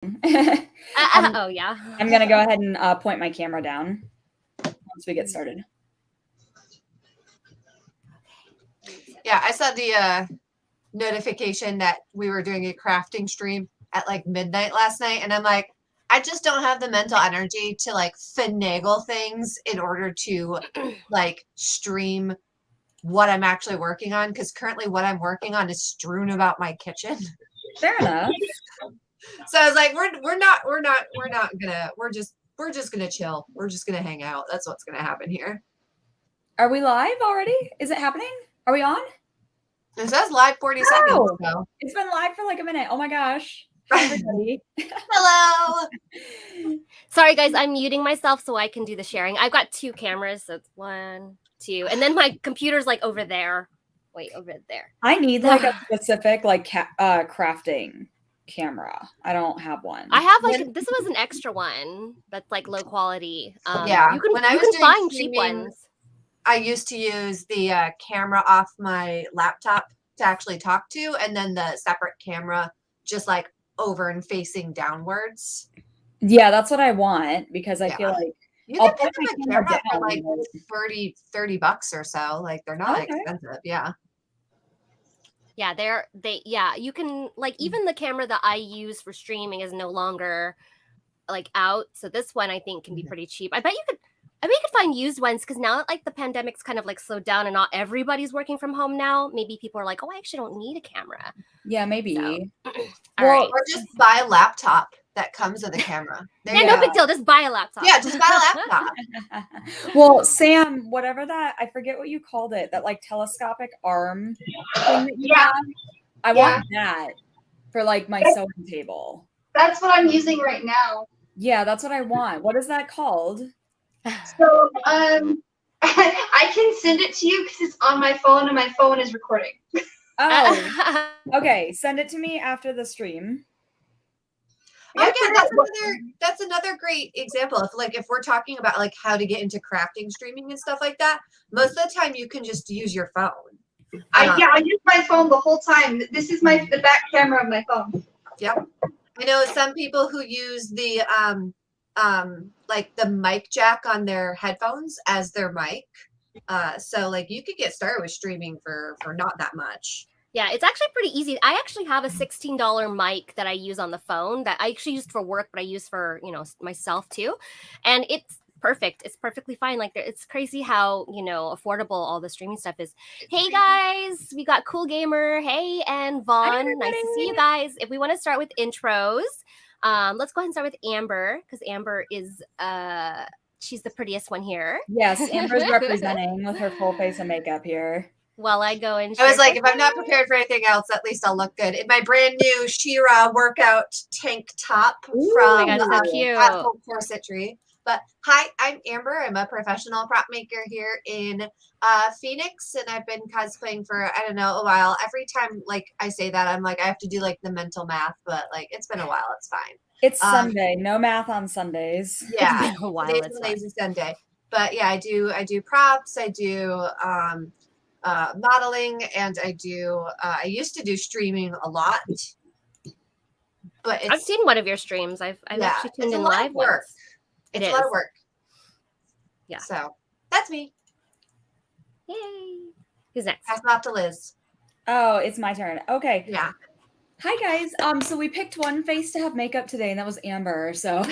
Oh, yeah. I'm going to go ahead and point my camera down once we get started. Yeah, I saw the notification that we were doing a crafting stream at like midnight last night, and I'm like, I just don't have the mental energy to like finagle things in order to like stream what I'm actually working on, because currently what I'm working on is strewn about my kitchen. Fair enough. So I was like, we're just gonna chill. We're just gonna hang out. That's what's gonna happen here. Are we live already? Is it happening? Are we on? It says live 40 seconds. So. It's been live for like a minute. Oh my gosh. Hi, everybody. Hello. Sorry, guys. I'm muting myself so I can do the sharing. I've got 2 cameras. So it's 1, 2. And then my computer's like over there. Wait, over there. I need like a specific like crafting camera. I don't have one. I have like this was an extra one that's like low quality. Yeah. You can find cheap ones. I used to use the camera off my laptop to actually talk to, and then the separate camera just like over and facing downwards. Yeah, that's what I want, because I feel like you can pick up a camera for like $30 or so. Like they're not expensive. Yeah. Yeah, you can like, even the camera that I use for streaming is no longer like out. So this one I think can be pretty cheap. I bet you could find used ones, because now that like the pandemic's kind of like slowed down and not everybody's working from home now, maybe people are like, oh, I actually don't need a camera. Yeah, maybe. So, or just buy a laptop that comes with a camera. No big deal. Just buy a laptop. Yeah, just buy a laptop. Well, Sam, whatever that, I forget what you called it, that like telescopic arm thing that you have. I want that for like my sewing table. That's what I'm using right now. Yeah, that's what I want. What is that called? So, I can send it to you because it's on my phone and my phone is recording. Oh, okay. Send it to me after the stream. Again, that's another great example. If we're talking about like how to get into crafting streaming and stuff like that, most of the time you can just use your phone. I use my phone the whole time. This is the back camera of my phone. Yep. I know some people who use the like the mic jack on their headphones as their mic. So like you could get started with streaming for not that much. Yeah, it's actually pretty easy. I actually have a $16 mic that I use on the phone that I actually used for work, but I use for, myself too. And it's perfect. It's perfectly fine. Like, it's crazy how, affordable all the streaming stuff is. Hey guys, we got Cool Gamer. Hey, and Vaughn. Nice to see you guys. If we want to start with intros, let's go ahead and start with Amber, because Amber is she's the prettiest one here. Yes, Amber's representing with her full face of makeup here. While I go and I was like, if I'm not prepared for anything else, at least I'll look good in my brand new She-Ra workout tank top from Full Corsetry. But hi, I'm Amber. I'm a professional prop maker here in Phoenix, and I've been cosplaying for, I don't know, a while. Every time like I say that, I'm like, I have to do like the mental math, but like it's been a while. It's fine. It's Sunday. No math on Sundays. Yeah, it's been a while. Today's a lazy Sunday. But yeah, I do props. I do modeling, and I used to do streaming a lot, but I've seen one of your streams. I've actually tuned in live once. It's a lot of work. Yeah. So that's me. Yay. Who's next? Pass it off to Liz. Oh, it's my turn. Okay. Yeah. Hi guys. So we picked one face to have makeup today, and that was Amber. So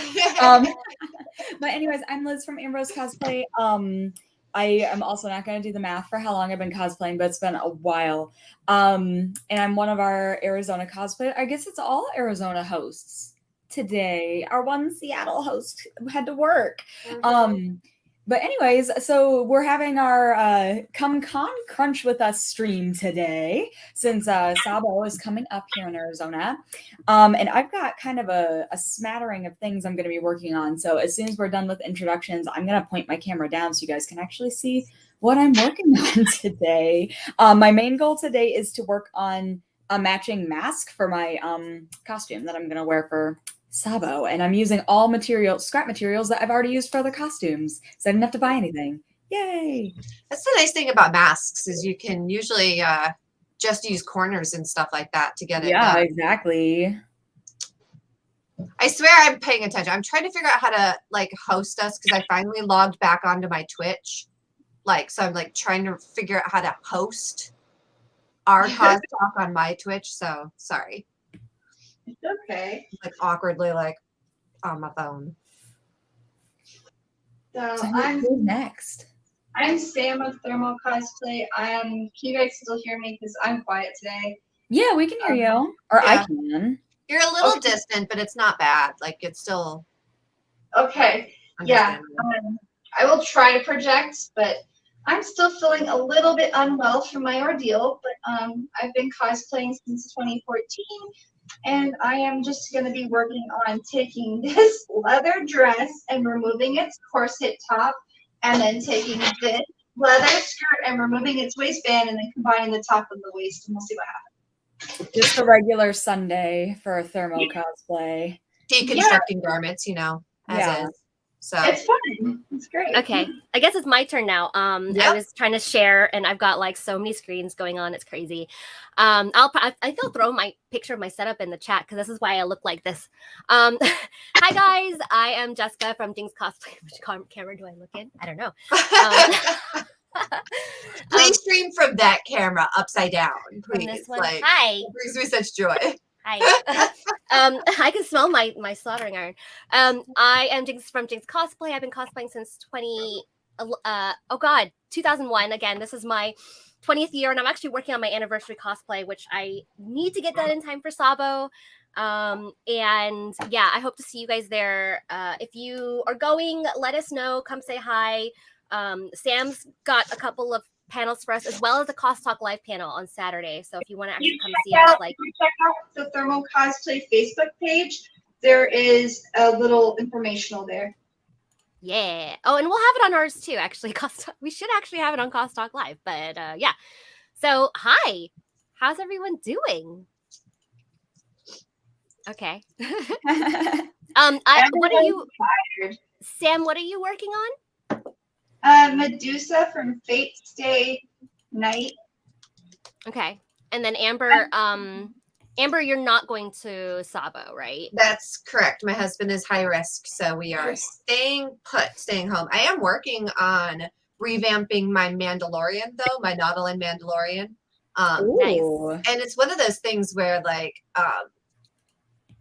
but anyways, I'm Liz from Ambrose Cosplay. I am also not going to do the math for how long I've been cosplaying, but it's been a while. And I'm one of our Arizona cosplay. I guess it's all Arizona hosts today. Our one Seattle host had to work. Mm-hmm. But anyways, so we're having our Come Con Crunch with Us stream today, since Sabo is coming up here in Arizona. And I've got kind of a smattering of things I'm going to be working on. So as soon as we're done with introductions, I'm going to point my camera down so you guys can actually see what I'm working on today. My main goal today is to work on a matching mask for my costume that I'm going to wear for Sabo, and I'm using all scrap materials that I've already used for other costumes, so I didn't have to buy anything. Yay! That's the nice thing about masks, is you can usually just use corners and stuff like that to get it. Yeah, exactly. I swear I'm paying attention. I'm trying to figure out how to like host us because I finally logged back onto my Twitch. Like, so I'm like trying to figure out how to host our cause talk on my Twitch. So sorry. It's okay. Like awkwardly like on my phone. So Who's next? I'm Sam of Thermal Cosplay. Can you guys still hear me? Because I'm quiet today. Yeah, we can hear you. Or yeah. I can. You're a little distant, but it's not bad. Like it's still okay. Yeah. I will try to project, but I'm still feeling a little bit unwell from my ordeal. But I've been cosplaying since 2014, and I am just going to be working on taking this leather dress and removing its corset top, and then taking this leather skirt and removing its waistband, and then combining the top and the waist, and we'll see what happens. Just a regular Sunday for a thermal cosplay. Deconstructing garments, you know, as is. So it's fun. It's great. Okay, I guess it's my turn now. I was trying to share, and I've got like so many screens going on. It's crazy. I think I'll throw my picture of my setup in the chat because this is why I look like this. Hi guys, I am Jessica from Dings Cosplay. Which camera do I look in? I don't know. Please stream from that camera upside down, please. This one. Like, hi. it brings me such joy. Hi. I can smell my soldering iron. I am Jinx from Jinx Cosplay. I've been cosplaying since 2001. Again, this is my 20th year, and I'm actually working on my anniversary cosplay, which I need to get done in time for Sabo. And yeah, I hope to see you guys there. If you are going, let us know. Come say hi. Sam's got a couple of panels for us, as well as a Cost Talk live panel on Saturday. So if you want to actually come see us, like check out the Thermal Cosplay Facebook page. There is a little informational there. Yeah. Oh, and we'll have it on ours too. Actually, we should actually have it on Cost Talk Live. But yeah. So hi, how's everyone doing? Okay. What are you, Sam? What are you working on? Medusa from Fate Stay Night. Okay. And then Amber, Amber, you're not going to Sabo, right? That's correct. My husband is high risk, so we are staying home. I am working on revamping my Mandalorian, though, my Nautilin Mandalorian. Nice. And it's one of those things where, like,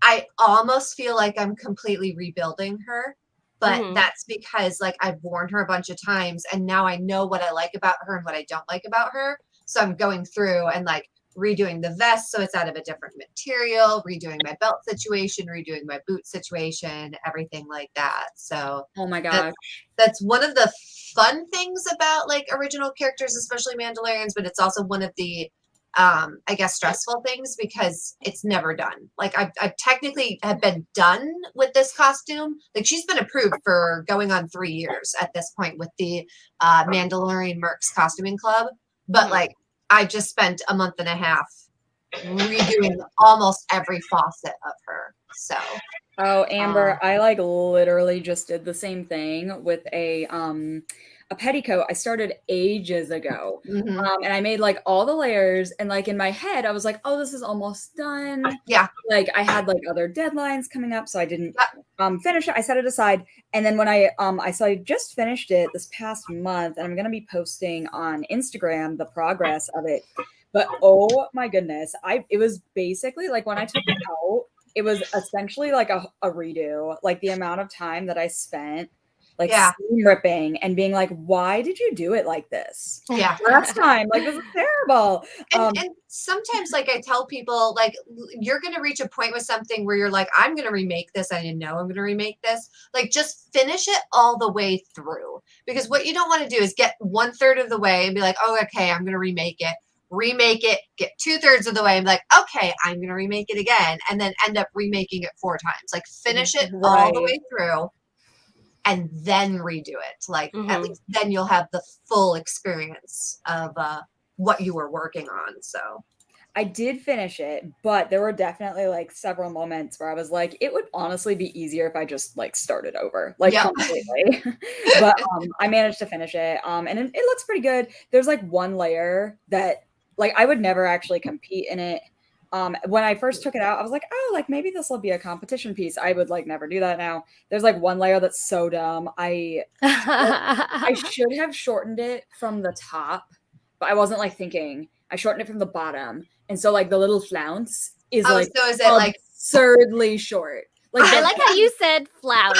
I almost feel like I'm completely rebuilding her. But that's because, like, I've worn her a bunch of times, and now I know what I like about her and what I don't like about her. So I'm going through and, like, redoing the vest so it's out of a different material, redoing my belt situation, redoing my boot situation, everything like that. So oh my gosh, that's one of the fun things about, like, original characters, especially Mandalorians, but it's also one of the I guess stressful things because it's never done. Like I've technically have been done with this costume. Like she's been approved for going on 3 years at this point with the Mandalorian Mercs Costuming Club. But like I just spent a month and a half redoing almost every facet of her. So oh Amber, I like literally just did the same thing with a petticoat I started ages ago. And I made like all the layers, and like in my head I was like, oh, this is almost done. Yeah, like I had like other deadlines coming up, so I didn't finish it. I set it aside, and then when I just finished it this past month, and I'm gonna be posting on Instagram the progress of it. But oh my goodness, it was basically like when I took it out, it was essentially like a redo. Like the amount of time that I spent like seam ripping and being like, why did you do it like this? Yeah. Last time, like this is terrible. And sometimes, like I tell people, like you're gonna reach a point with something where you're like, I'm gonna remake this. I didn't know I'm gonna remake this. Like just finish it all the way through. Because what you don't want to do is get 1/3 of the way and be like, oh, okay, I'm gonna remake it, get 2/3 of the way and be like, okay, I'm gonna remake it again, and then end up remaking it 4 times. Like finish it all the way through. And then redo it. Like at least then you'll have the full experience of what you were working on. So I did finish it, but there were definitely like several moments where I was like, it would honestly be easier if I just like started over, like completely. But I managed to finish it. And it looks pretty good. There's like one layer that like I would never actually compete in it. When I first took it out, I was like, oh, like maybe this will be a competition piece. I would like never do that now. There's like one layer that's so dumb. I should have shortened it from the top, but I wasn't like thinking. I shortened it from the bottom. And so like the little flounce is like so is it like absurdly short. Like I like how you said flounce.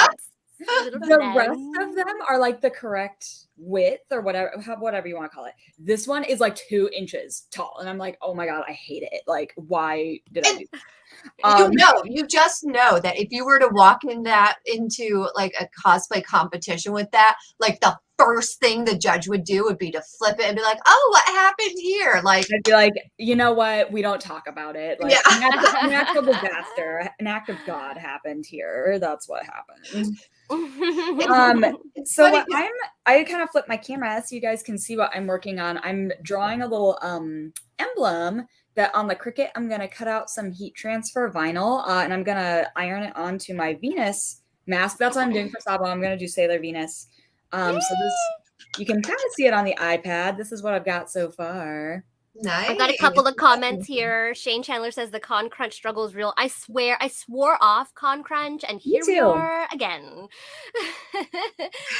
The rest of them are like the correct width or whatever you want to call it. This one is like 2 inches tall, and I'm like, oh my god, I hate it. like, why did I do that? You just know that if you were to walk into like a cosplay competition with that, like the first thing the judge would do would be to flip it and be like, oh, what happened here? Like, I'd be like, you know what, we don't talk about it. Like, an actual disaster, an act of God happened here. That's what happened. So I kind of flipped my camera so you guys can see what I'm working on. I'm drawing a little emblem that on the Cricut I'm gonna cut out some heat transfer vinyl and I'm gonna iron it onto my Venus mask. That's what I'm doing for Sabo. I'm gonna do Sailor Venus. So this, you can kind of see it on the iPad. This is what I've got so far. Nice. I've got a couple of comments here. Shane Chandler says the con crunch struggle is real. I swear, I swore off con crunch, and here we are again.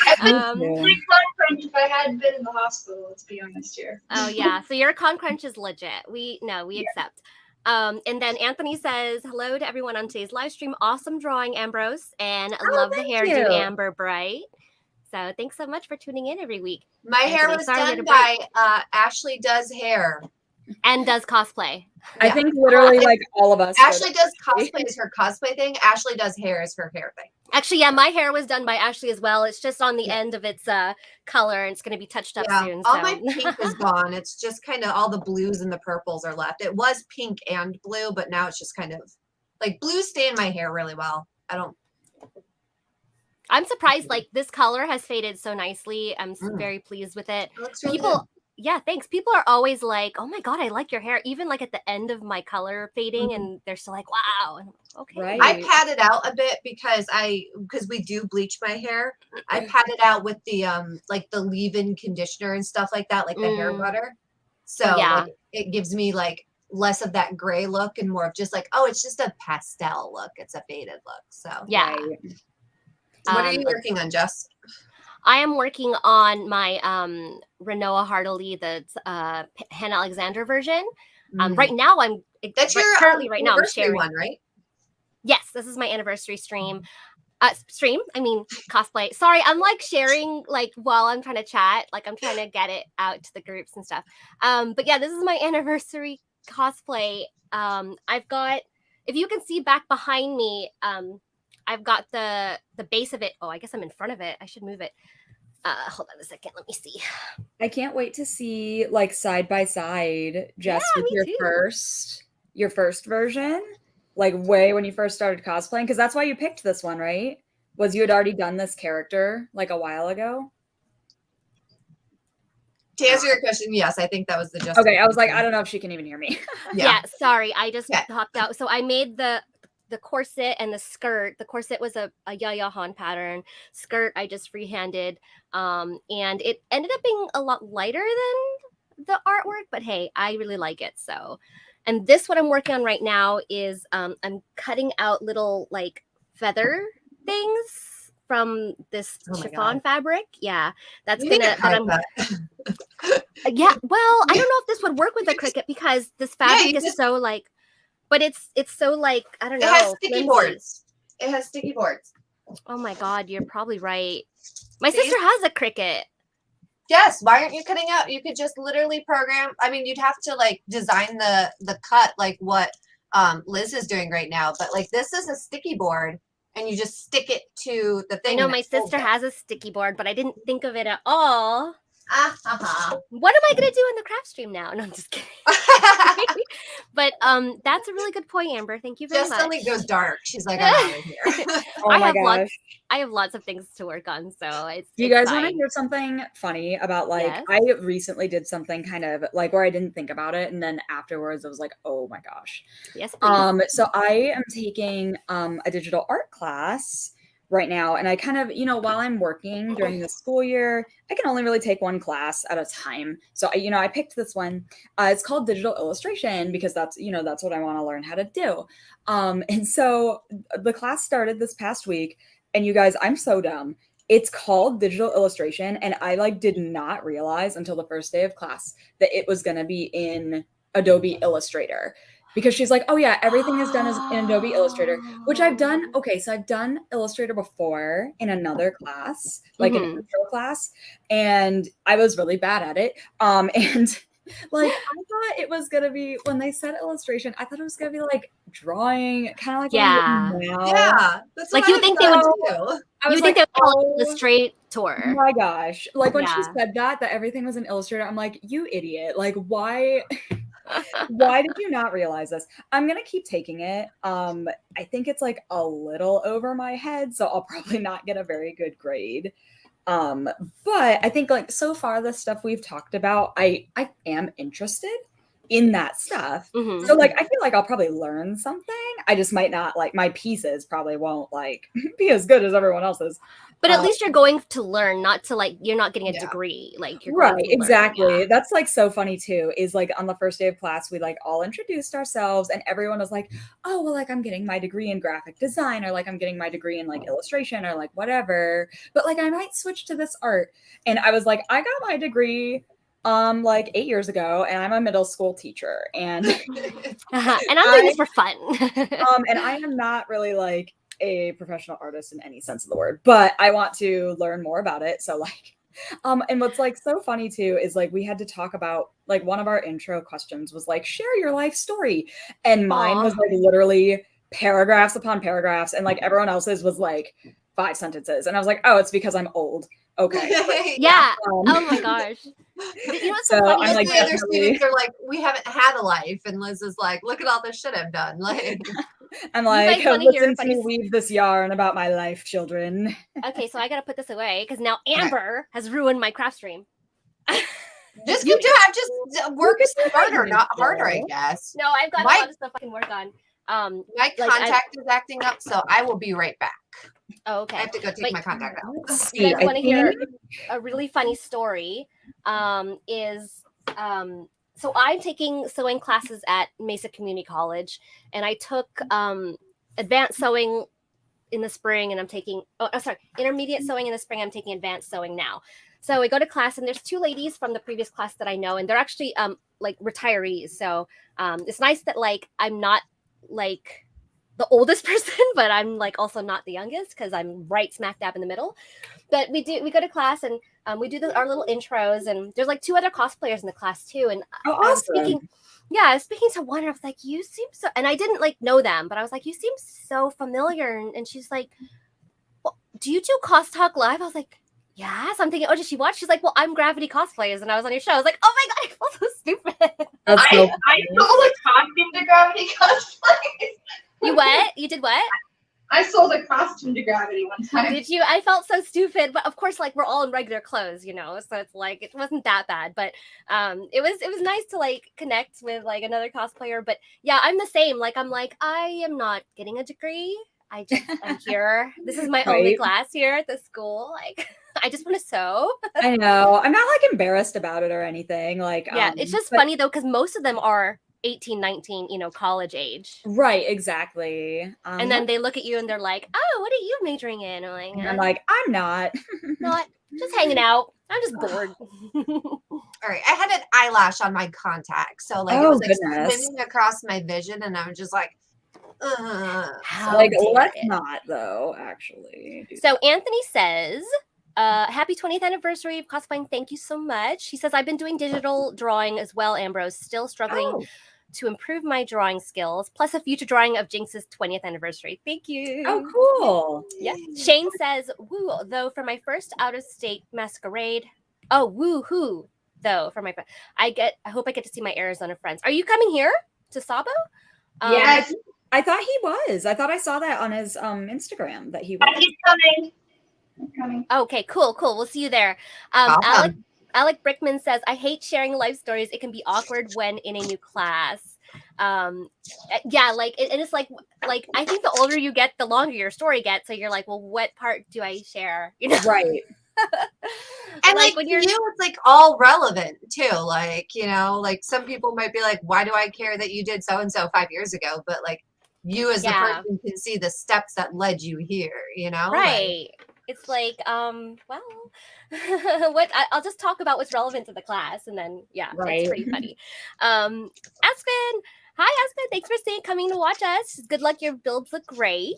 I would con crunch if I hadn't been in the hospital. Let's be honest here. Oh yeah, so your con crunch is legit. We accept. And then Anthony says, hello to everyone on today's live stream. Awesome drawing, Ambrose, and love the hairdo, Amber Bright. So thanks so much for tuning in every week. My hair was done by Ashley Does Hair. And does cosplay. I think literally like all of us. Ashley does cosplay is her cosplay thing. Ashley does hair is her hair thing. Actually, yeah, my hair was done by Ashley as well. It's just on the end of its color, and it's going to be touched up soon. All my pink is gone. It's just kind of all the blues and the purples are left. It was pink and blue, but now it's just kind of like blues stay in my hair really well. I'm surprised, like, this color has faded so nicely. I'm very pleased with it. It looks really good. Yeah, thanks. People are always like, oh my God, I like your hair. Even like at the end of my color fading, and they're still like, wow. And I'm like, okay. Right. I pat it out a bit because we do bleach my hair. I pat it out with the like the leave-in conditioner and stuff like that, like the hair butter. So like, it gives me like less of that gray look and more of just like, oh, it's just a pastel look. It's a faded look. So yeah. What are you working on, Jess? I am working on my Renoa Heartily, the Hannah Alexander version. Right now, That's your currently right now I'm sharing one, right? Yes, this is my anniversary stream. Cosplay. Sorry, I'm like sharing like while I'm trying to chat. Like I'm trying to get it out to the groups and stuff. But yeah, this is my anniversary cosplay. I've got, if you can see back behind me, I've got the base of it. Oh, I guess I'm in front of it. I should move it. Hold on a second. Let me see. I can't wait to see like side by side, Jess, with your first version, like way when you first started cosplaying, because that's why you picked this one, right? Was you had already done this character like a while ago? To answer your question, yes, I think that was the just. Okay, I was like, I don't know if she can even hear me. Yeah, sorry, I just hopped out. So I made the corset and the skirt. The corset was a Yaya Han pattern. Skirt I just freehanded, and it ended up being a lot lighter than the artwork, but hey, I really like it. So, and this what I'm working on right now is I'm cutting out little like feather things from this chiffon fabric. Yeah, that's yeah. Well, I don't know if this would work with a Cricut because this fabric is so like. But it's so like, I don't know. It has sticky boards. It has sticky boards. Oh my God, you're probably right. My sister has a Cricut. Yes. Why aren't you cutting out? You could just literally program. I mean, you'd have to like design the cut like what Liz is doing right now. But like this is a sticky board and you just stick it to the thing. I know my sister has a sticky board, but I didn't think of it at all. What am I gonna do in the craft stream now? No, I'm just kidding. But that's a really good point, Amber. Thank you very much. Just suddenly goes dark. She's like, I'm out of here. I have lots of things to work on, so it's. Do you guys want to hear something funny about like I recently did something kind of like where I didn't think about it, and then afterwards I was like, oh my gosh. Yes. Please. So I am taking a digital art class right now. And I kind of, while I'm working during the school year, I can only really take one class at a time. So, I picked this one. It's called digital illustration because that's what I want to learn how to do. And so the class started this past week. And you guys, I'm so dumb. It's called digital illustration. And I did not realize until the first day of class that it was going to be in Adobe Illustrator. Because she's like, oh yeah, everything is done in Adobe Illustrator, which I've done. Okay, so I've done Illustrator before in another class, like an intro class, and I was really bad at it. And I thought it was gonna be, when they said illustration, I thought it was gonna be like drawing, kind of like yeah, yeah. That's like you think they would do. You think they would call it Illustrator? Oh my gosh! Like when she said that everything was in Illustrator, I'm like, you idiot! Like why? Why did you not realize this? I'm gonna keep taking it. I think it's like a little over my head, so I'll probably not get a very good grade. But I think so far the stuff we've talked about, I am interested in that stuff. So I feel like I'll probably learn something. I just might not, my pieces probably won't be as good as everyone else's. But at least you're going to learn, not to you're not getting a degree. You're right, going to exactly. learn, yeah. That's so funny too, is on the first day of class, we all introduced ourselves and everyone was like, oh, well, I'm getting my degree in graphic design, or I'm getting my degree in illustration, or whatever. But I might switch to this art. And I was like, I got my degree 8 years ago, and I'm a middle school teacher, and and I'm doing this for fun. And I am not really a professional artist in any sense of the word, but I want to learn more about it. So and what's so funny too is we had to talk about one of our intro questions was share your life story, and mine was literally paragraphs upon paragraphs, and everyone else's was 5 sentences, and I was like, oh, it's because I'm old. Okay. Yeah. Oh my gosh. But you know what's so funny? I'm the other students are like, we haven't had a life, and Liz is like, look at all this shit I've done. I'm like, listen to me weave this yarn about my life, children. Okay, so I gotta put this away because now Amber has ruined my craft stream. Just keep doing it. Just work smarter, not harder, I guess. No, I've got a lot of stuff I can work on. My contact is acting up, so I will be right back. Oh, okay. I have to go take my contact out. You guys want to hear a really funny story? So I'm taking sewing classes at Mesa Community College, and I took advanced sewing in the spring, and I'm taking intermediate sewing in the spring. I'm taking advanced sewing now. So I go to class, and there's 2 ladies from the previous class that I know, and they're actually retirees. So it's nice that I'm not the oldest person, but I'm also not the youngest because I'm right smack dab in the middle. But we go to class, and we do our little intros, and there's 2 other cosplayers in the class too. And awesome. I was speaking to one, and I was like, you seem so, and I didn't know them, but I was like, you seem so familiar. And she's like, well, do you do Cos Talk Live? I was like, yes. I'm thinking, oh, did she watch? She's like, well, I'm Gravity Cosplayers, and I was on your show. I was like, oh my god, I feel so stupid. I sold a costume to Gravity Cosplayers. You what? You did what? I sold a costume to Gravity one time. Did you? I felt so stupid, but of course, we're all in regular clothes, so it's it wasn't that bad, but it was nice to connect with another cosplayer. But yeah, I'm the same. I'm I am not getting a degree. I'm here. This is my only class here at the school. I just want to sew. I know. I'm not embarrassed about it or anything. Yeah, it's just funny though, because most of them are 18, 19, college age. Right, exactly. And then they look at you and they're like, oh, what are you majoring in? I'm like, I'm not. Not just hanging out. I'm just bored. All right. I had an eyelash on my contact. So it was swimming across my vision, and I was just like, let's not though, actually. So Anthony says, happy 20th anniversary of cosplaying. Thank you so much. He says, I've been doing digital drawing as well, Ambrose. Still struggling to improve my drawing skills, plus a future drawing of Jinx's 20th anniversary. Thank you. Oh, cool. Yeah. Shane says, woo, though, for my first out-of-state masquerade. Oh, woo-hoo, though, for my I hope I get to see my Arizona friends. Are you coming here to Sabo? Yes. I thought he was. I thought I saw that on his Instagram that he was. He's coming. Okay, cool. We'll see you there. Alec Brickman says, I hate sharing life stories. It can be awkward when in a new class. Yeah, like and it's like I think the older you get, the longer your story gets. So you're like, well, what part do I share? You know, Right. And like like when to you're you, it's like all relevant too. Like, you know, like some people might be like, why do I care that you did so and so 5 years ago? But like you as the Yeah. person can see the steps that led you here, you know? Like, right. It's like, well, I'll just talk about what's relevant to the class, and then yeah, Right. it's pretty funny. Aspen, hi Aspen, thanks for coming to watch us. Good luck, your builds look great.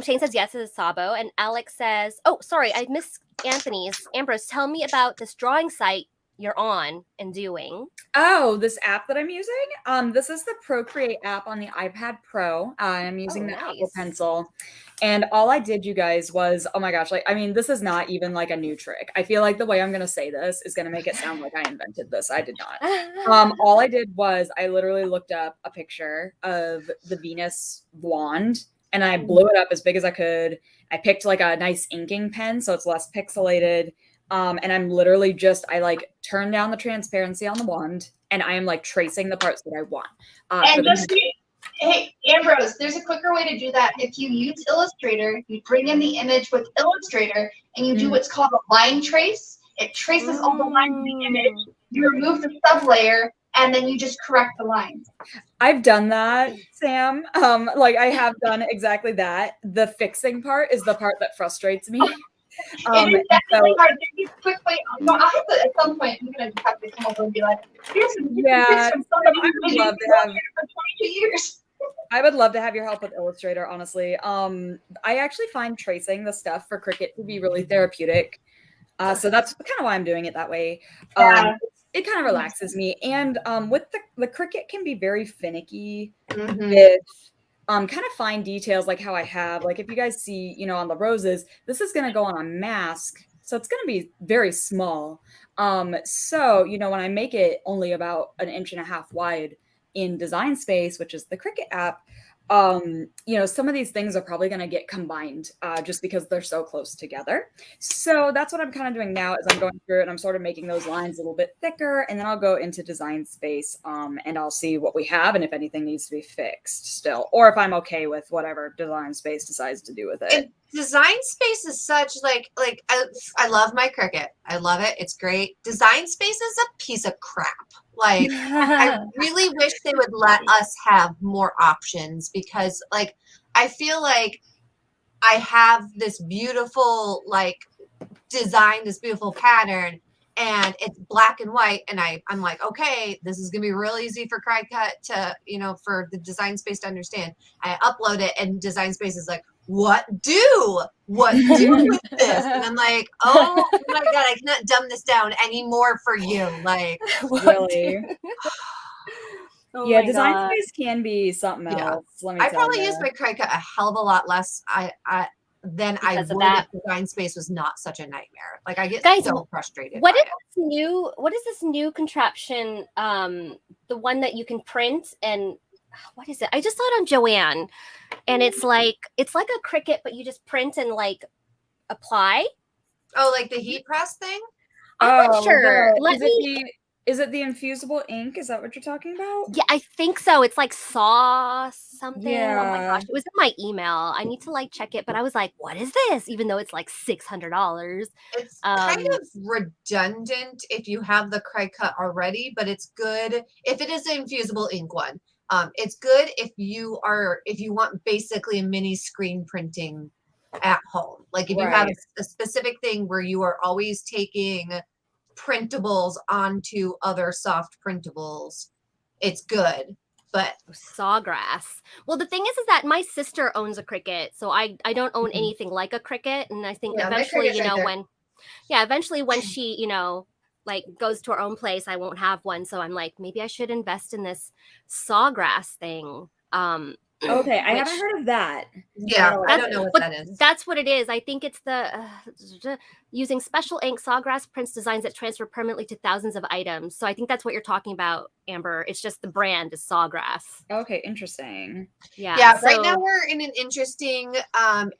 Shane says yes to Sabo, and Alex says, oh, sorry, I missed Anthony's. Ambrose, tell me about this drawing site you're on and doing. Oh, this app that I'm using? This is the Procreate app on the iPad Pro. I'm using the Apple nice. Pencil. And all I did, you guys, was, oh my gosh, like, I mean, this is not even like a new trick. I feel like the way I'm going to say this is going to make it sound like I invented this. I did not. All I did was I literally looked up a picture of the Venus wand and I blew it up as big as I could. I picked like a nice inking pen so it's less pixelated. And I'm literally just, I like turn down the transparency on the wand and I am like tracing the parts that I want. And just, hey, Ambrose, there's a quicker way to do that. If you use Illustrator, you bring in the image with Illustrator and you do what's called a line trace. It traces all the lines of the image. You remove the sublayer and then you just correct the lines. I've done that, Sam. Like I have done exactly that. The fixing part is the part that frustrates me. It is definitely hard. There's a quick way. No, I have to, at some point, I'm going to have to come over and be like, here's some tips from somebody who's been for 22 years. I would love to have your help with Illustrator, honestly. I actually find tracing the stuff for Cricut to be really therapeutic. So that's kind of why I'm doing it that way. It kind of relaxes me. And with the Cricut can be very finicky with kind of fine details like how I have, like if you guys see, you know, on the roses, this is going to go on a mask. So it's going to be very small. So, you know, when I make it only about 1.5 inches wide in Design Space, which is the Cricut app, you know, some of these things are probably going to get combined just because they're so close together. So that's what I'm kind of doing now is I'm going through it and I'm sort of making those lines a little bit thicker, and then I'll go into Design Space and I'll see what we have and if anything needs to be fixed still, or if I'm okay with whatever Design Space decides to do with it. And Design Space is such like I love my Cricut. I love it. It's great. Design Space is a piece of crap. Like I really wish they would let us have more options, because like I feel like I have this beautiful like design, this beautiful pattern, and it's black and white, and I'm like, okay, this is gonna be real easy for Cricut to, you know, for the Design Space to understand. I upload it and Design Space is like, what do with this? And I'm like, oh my god, I cannot dumb this down anymore for you. Like, really? Oh yeah, my Design God. Space can be something else. Let me I tell probably you. use my Cricut a hell of a lot less than I Because of would that. if Design Space was not such a nightmare. Like I get Guys, so frustrated. What by is it. this new? What is this new contraption? The one that you can print, and what is it? I just saw it on Joanne, and it's like a Cricut, but you just print and like apply. Oh, like the heat press thing? I'm not sure. Is it the infusible ink? Is that what you're talking about? Yeah, I think so. It's like saw something. Yeah. Oh my gosh, it was in my email. I need to like check it, but I was like, "What is this?" Even though it's like $600. It's kind of redundant if you have the Cricut already, but it's good if it is an infusible ink one. It's good if you want basically a mini screen printing at home. Like if you have a specific thing where you are always taking printables onto other soft printables, it's good. But Sawgrass. Well, the thing is that my sister owns a Cricut, so I don't own anything like a Cricut, and I think eventually, you know, eventually when she, you know, like goes to her own place, I won't have one. So I'm like, maybe I should invest in this Sawgrass thing. Okay, I haven't heard of that. Yeah, I don't know what that is. That's what it is. I think it's the using special ink, Sawgrass prints designs that transfer permanently to thousands of items. So I think that's what you're talking about, Amber. It's just the brand is Sawgrass. Okay, interesting. Yeah. Right now we're in an interesting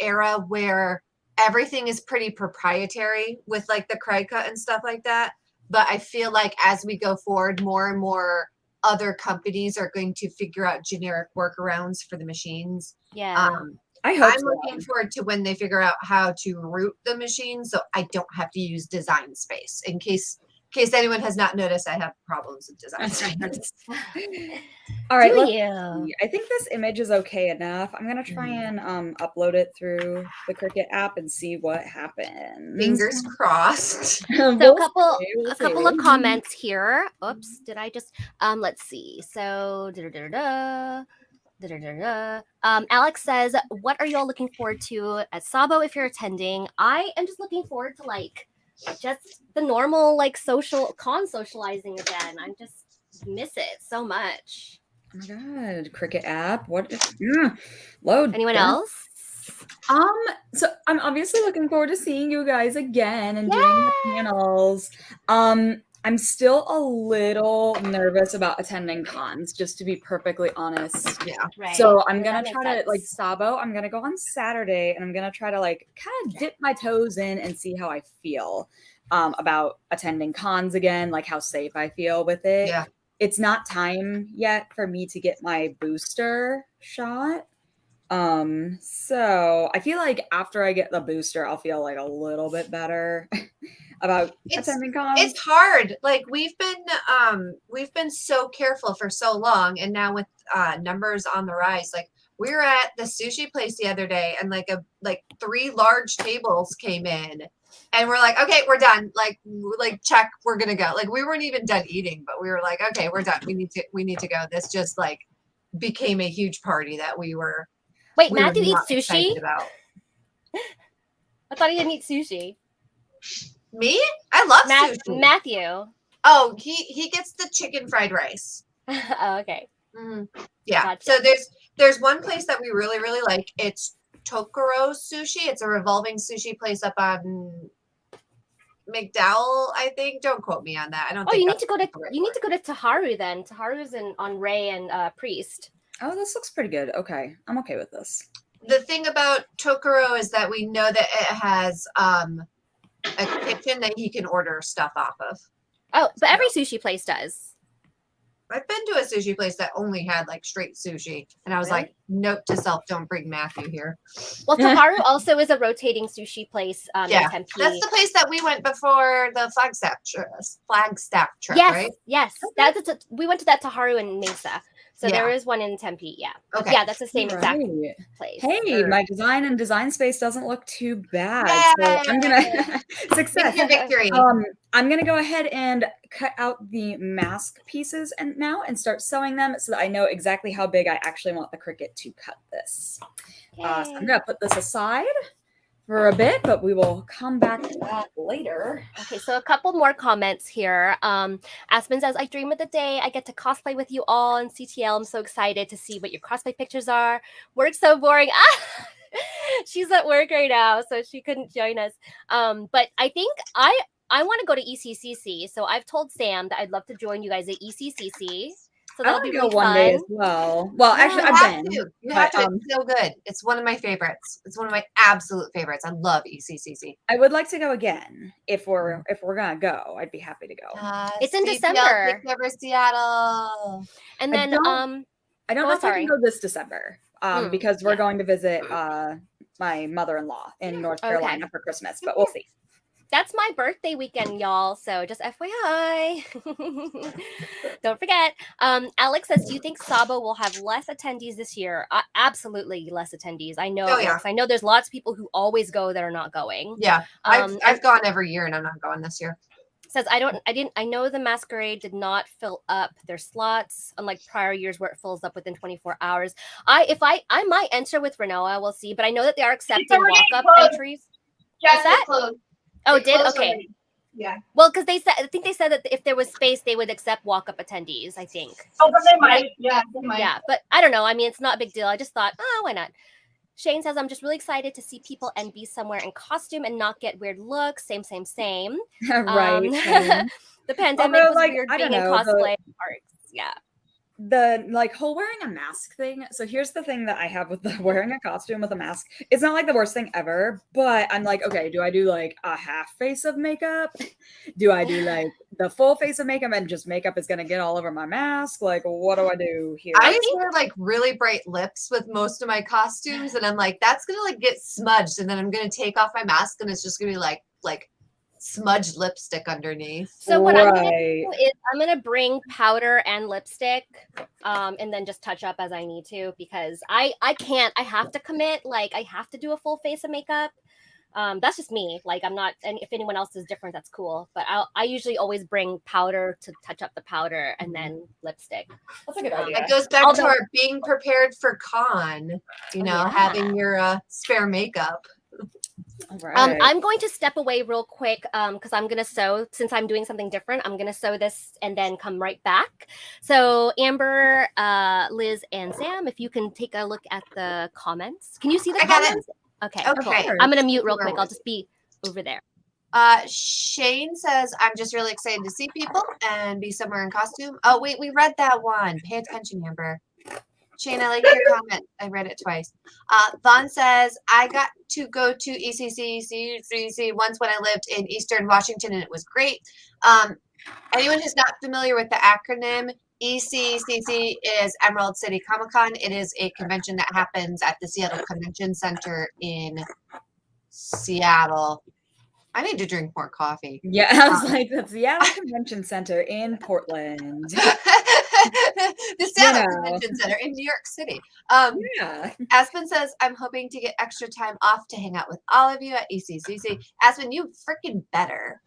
era where everything is pretty proprietary with like the Cricut and stuff like that. But I feel like as we go forward, more and more other companies are going to figure out generic workarounds for the machines. Yeah. I hope I'm so. looking forward to when they figure out how to route the machine, so I don't have to use design space. In case anyone has not noticed, I have problems with design space. All right, Do let's you? see. I think this image is okay enough. I'm gonna try and upload it through the Cricut app and see what happens. Fingers crossed. So We'll a couple of see. comments here. Oops, did I just let's see. So Alex says, what are y'all looking forward to at Sabo if you're attending? I am just looking forward to like just the normal like socializing again. I'm just miss it so much. Oh my god, Cricut app. What? Load. Anyone down. else? So I'm obviously looking forward to seeing you guys again and doing the panels. I'm still a little nervous about attending cons, just to be perfectly honest. Yeah. Right. So I'm gonna That try makes to like sense. Sabo. I'm gonna go on Saturday, and I'm gonna try to like kind of dip my toes in and see how I feel about attending cons again, like how safe I feel with it. Yeah. It's not time yet for me to get my booster shot. So I feel like after I get the booster, I'll feel like a little bit better about attending cons. It's hard. Like we've been so careful for so long, and now with numbers on the rise, like we were at the sushi place the other day, and like 3 large tables came in, and we're like, okay, we're done. Like check, we're gonna go. Like we weren't even done eating, but we were like, okay, we're done. We need to go. This just like became a huge party that we were. Wait, we Matthew were eats not sushi? excited about. I thought he didn't eat sushi. Me? I love sushi. Matthew. Oh, he gets the chicken fried rice. Oh, okay. Mm-hmm. Yeah. Gotcha. So there's one place that we really, really like. It's Tokoro Sushi. It's a revolving sushi place up on McDowell, I think. Don't quote me on that. I don't. Oh, think you need that's to go to the right you need word. to go to Taharu then. Taharu's on Ray and Priest. Oh, this looks pretty good. Okay, I'm okay with this. The thing about Tokoro is that we know that it has a kitchen that he can order stuff off of. Oh, but every sushi place does. I've been to a sushi place that only had like straight sushi, and I was Really? like, note to self, don't bring Matthew here. Well, Taharu also is a rotating sushi place Yeah, in Tempe. that's the place that we went before the Flagstaff trip, Yes, right? yes. We went to that Taharu in Mesa. So Yeah. there is one in Tempe, yeah. Okay. Yeah, that's the same exact Right. place. Hey, Or- my design space doesn't look too bad. So I'm gonna success. Your victory. I'm gonna go ahead and cut out the mask pieces and start sewing them so that I know exactly how big I actually want the Cricut to cut this. So I'm Yay. gonna put this aside for a bit, but we will come back to that later. Okay, so a couple more comments here. Aspen says, I dream of the day I get to cosplay with you all in CTL. I'm so excited to see what your cosplay pictures are. Work's so boring. Ah! She's at work right now, so she couldn't join us. But I think I want to go to ECCC. So I've told Sam that I'd love to join you guys at ECCC. So I that'll want be to go really one fun. day as well. Well, Yeah, actually, You I've have been. to. You have but, to. It's so good. It's one of my favorites. It's one of my absolute favorites. I love ECCC. I would like to go again if we're gonna go. I'd be happy to go. It's in CTL December. takes over Seattle. And I then don't know if I sorry. can go this December because we're yeah. going to visit my mother-in-law in North Carolina for Christmas, but we'll see. That's my birthday weekend, y'all. So just FYI. Don't forget. Alex says, do you think Sabo will have less attendees this year? Absolutely less attendees. I know. Oh, yeah. I know there's lots of people who always go that are not going. Yeah, and I've gone every year, and I'm not going this year. says I know the Masquerade did not fill up their slots, unlike prior years where it fills up within 24 hours. I might enter with Renoa, we'll see, but I know that they are accepting already walk-up closed. entries. Yes, What's that? it closed. Oh, It it did? closed Okay. already. Yeah. Well, because I think they said that if there was space, they would accept walk-up attendees, I think. Oh, but they might. Yeah, they might. Yeah, but I don't know. I mean, it's not a big deal. I just thought, why not? Shane says, I'm just really excited to see people and be somewhere in costume and not get weird looks. Same. Right. The pandemic Although, was like, weird I being don't in know, cosplay parks. Yeah. the like whole wearing a mask thing. So here's the thing that I have with the wearing a costume with a mask. It's not like the worst thing ever, but I'm like, okay, do I do like a half face of makeup? Do I do like the full face of makeup and just makeup is gonna get all over my mask? Like, what do I do here? I wear like really bright lips with most of my costumes, and I'm like, that's gonna like get smudged, and then I'm gonna take off my mask, and it's just gonna be like smudged lipstick underneath. So what I'm gonna do is I'm gonna bring powder and lipstick, and then just touch up as I need to, because I can't. I have to commit. Like I have to do a full face of makeup. That's just me. Like I'm not. And if anyone else is different, that's cool. But I usually always bring powder to touch up the powder, and then lipstick. That's a good idea. It goes back to our being prepared for con. You know, having your spare makeup. Right. I'm going to step away real quick because I'm going to sew. Since I'm doing something different, I'm going to sew this and then come right back. So Amber, Liz, and Sam, if you can take a look at the comments. Can you see the comments? Okay, cool. I'm going to mute real quick. I'll just be over there. Shane says, I'm just really excited to see people and be somewhere in costume. Oh, wait, we read that one. Pay attention, Amber. Shane, I like your comment. I read it twice. Vaughn says, I got to go to ECC once when I lived in Eastern Washington, and it was great. Anyone who's not familiar with the acronym, ECCC is Emerald City Comic Con. It is a convention that happens at the Seattle Convention Center in Seattle. I need to drink more coffee. Yeah, I was like, the Seattle Convention Center in Portland. The Seattle Convention Center in New York City. Aspen says, I'm hoping to get extra time off to hang out with all of you at ECCC. Aspen, you freaking better.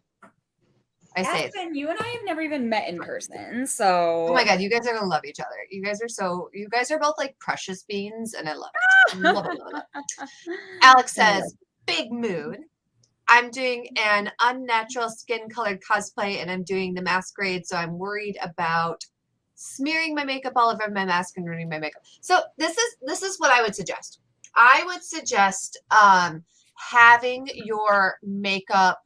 I say Aspen, you and I have never even met in person, so. Oh my God, you guys are gonna love each other. You guys are both like precious beans, and I love it. Love it. Alex says, big mood. I'm doing an unnatural skin colored cosplay, and I'm doing the masquerade, so I'm worried about smearing my makeup all over my mask and ruining my makeup. So this is what I would suggest. I would suggest having your makeup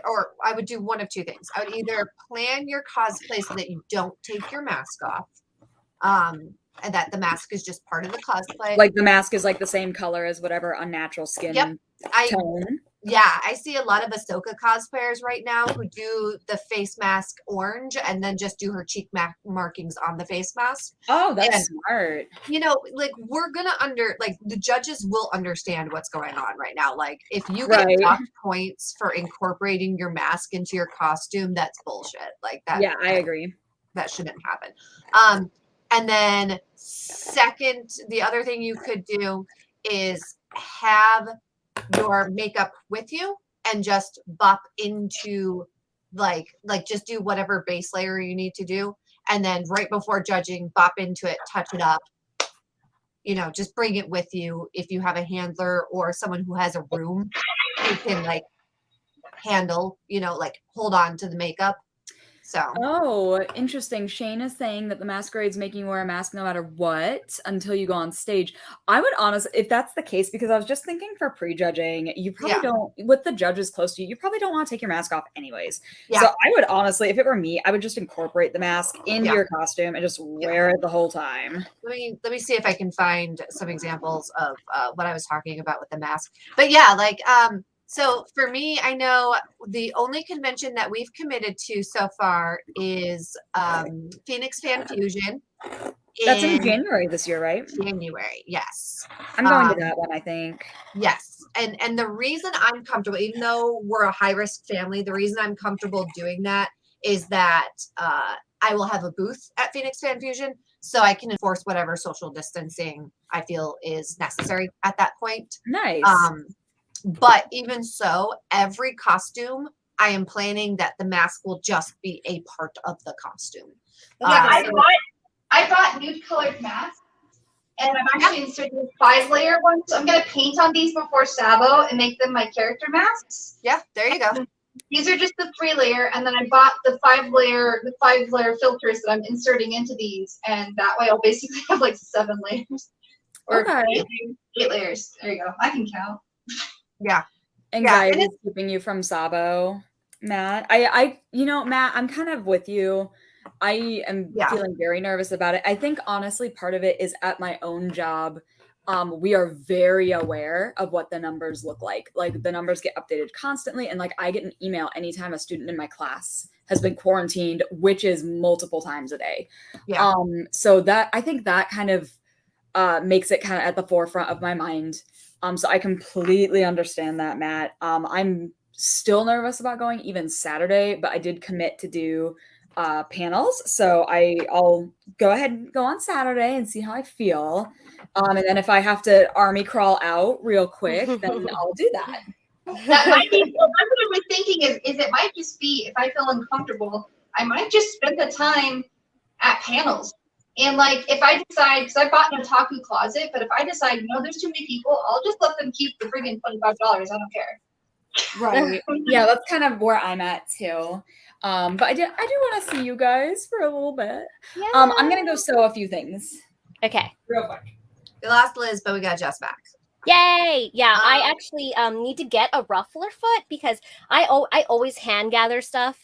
or I would do one of two things. I would either plan your cosplay so that you don't take your mask off, and that the mask is just part of the cosplay. Like the mask is like the same color as whatever unnatural skin tone. Yeah, I see a lot of Ahsoka cosplayers right now who do the face mask orange and then just do her cheek markings on the face mask. Oh, that's smart. You know, like we're gonna the judges will understand what's going on right now. Like if you get docked points for incorporating your mask into your costume, that's bullshit. Like that. Yeah, I agree. That shouldn't happen. And then second, the other thing you could do is have your makeup with you and just bop into like just do whatever base layer you need to do, and then right before judging, bop into it, touch it up, you know, just bring it with you if you have a handler or someone who has a room who can like handle, you know, like hold on to the makeup. So. Oh, interesting. Shane is saying that the masquerade's making you wear a mask no matter what until you go on stage. I would honestly, if that's the case, because I was just thinking for prejudging, you probably don't, with the judges close to you, you probably don't want to take your mask off anyways. Yeah. So I would honestly, if it were me, I would just incorporate the mask into your costume and just wear it the whole time. Let me see if I can find some examples of what I was talking about with the mask. But yeah, like, so for me, I know the only convention that we've committed to so far is Phoenix Fan Fusion. That's in January this year, right? January, yes. I'm going to that one, I think. Yes. And the reason I'm comfortable, even though we're a high-risk family, the reason I'm comfortable doing that is that I will have a booth at Phoenix Fan Fusion, so I can enforce whatever social distancing I feel is necessary at that point. Nice. But even so, every costume, I am planning that the mask will just be a part of the costume. Yeah, I bought nude colored masks, and I'm actually inserting 5-layer ones. So I'm going to paint on these before Sabo and make them my character masks. Yeah, there you go. These are just the 3-layer, and then I bought the 5-layer filters that I'm inserting into these, and that way I'll basically have like 7 layers. Or 8 layers. There you go. I can count. Yeah. Anxiety is keeping you from Sabo, Matt. You know, Matt, I'm kind of with you. I am feeling very nervous about it. I think honestly, part of it is at my own job. We are very aware of what the numbers look like. Like the numbers get updated constantly. And like I get an email anytime a student in my class has been quarantined, which is multiple times a day. Yeah. So that I think that kind of makes it kind of at the forefront of my mind. So I completely understand that, Matt. I'm still nervous about going even Saturday, but I did commit to do panels. So I'll go ahead and go on Saturday and see how I feel. And then if I have to army crawl out real quick, then I'll do that. That might be, well, that's what I was thinking is it might just be, if I feel uncomfortable, I might just spend the time at panels. And like, if I decide, because I bought an otaku closet, but if I decide, no, there's too many people, I'll just let them keep the friggin' $25. I don't care. Right. Yeah, that's kind of where I'm at too. But I do want to see you guys for a little bit. Yeah. I'm gonna go sew a few things. Okay. Real quick. We lost Liz, but we got Jess back. Yay! Yeah, I actually need to get a ruffler foot because I always hand gather stuff.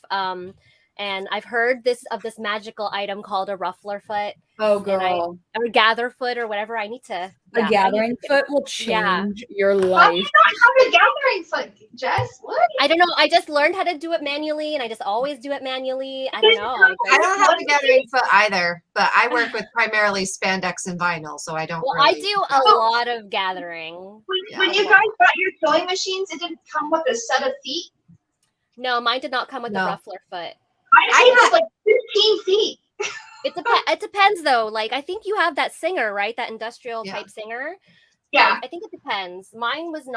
And I've heard this magical item called a ruffler foot. Oh, girl. Or gather foot or whatever. I need to. A gathering foot will change your life. How do you not have a gathering foot, Jess? What? I don't know. I just learned how to do it manually, and I just always do it manually. I don't know. I don't have a gathering foot either, but I work with primarily spandex and vinyl, so I don't. Well, really... I do a lot of gathering. When you guys got your sewing machines, it didn't come with a set of feet? No, mine did not come with the ruffler foot. I have like 15 feet. It depends though. Like I think you have that Singer, right? That industrial type Singer. Yeah. I think it depends. Mine's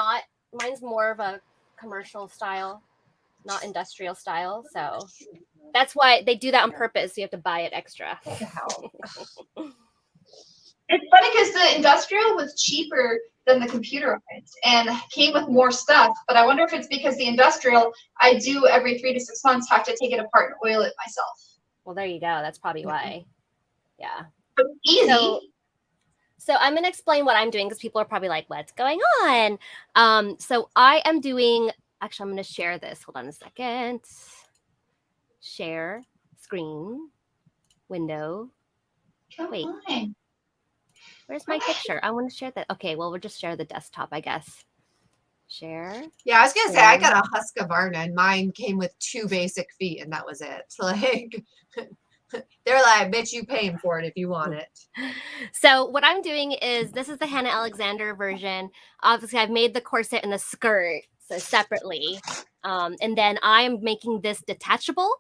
more of a commercial style, not industrial style. So that's why they do that on purpose. You have to buy it extra. It's funny because the industrial was cheaper than the computerized and came with more stuff. But I wonder if it's because the industrial, I do every 3 to 6 months have to take it apart and oil it myself. Well, there you go. That's probably why. Yeah. Easy. So I'm going to explain what I'm doing because people are probably like, what's going on? So I am doing, actually, I'm going to share this. Hold on a second. Share screen window. Wait. Where's my picture? I want to share that. Okay, well, we'll just share the desktop, I guess. Share. Yeah, I was gonna say I got a Husqvarna and mine came with 2 basic feet and that was it. Like they're like, bitch, you paying for it if you want it. So what I'm doing is this is the Hannah Alexander version. Obviously, I've made the corset and the skirt so separately. And then I'm making this detachable,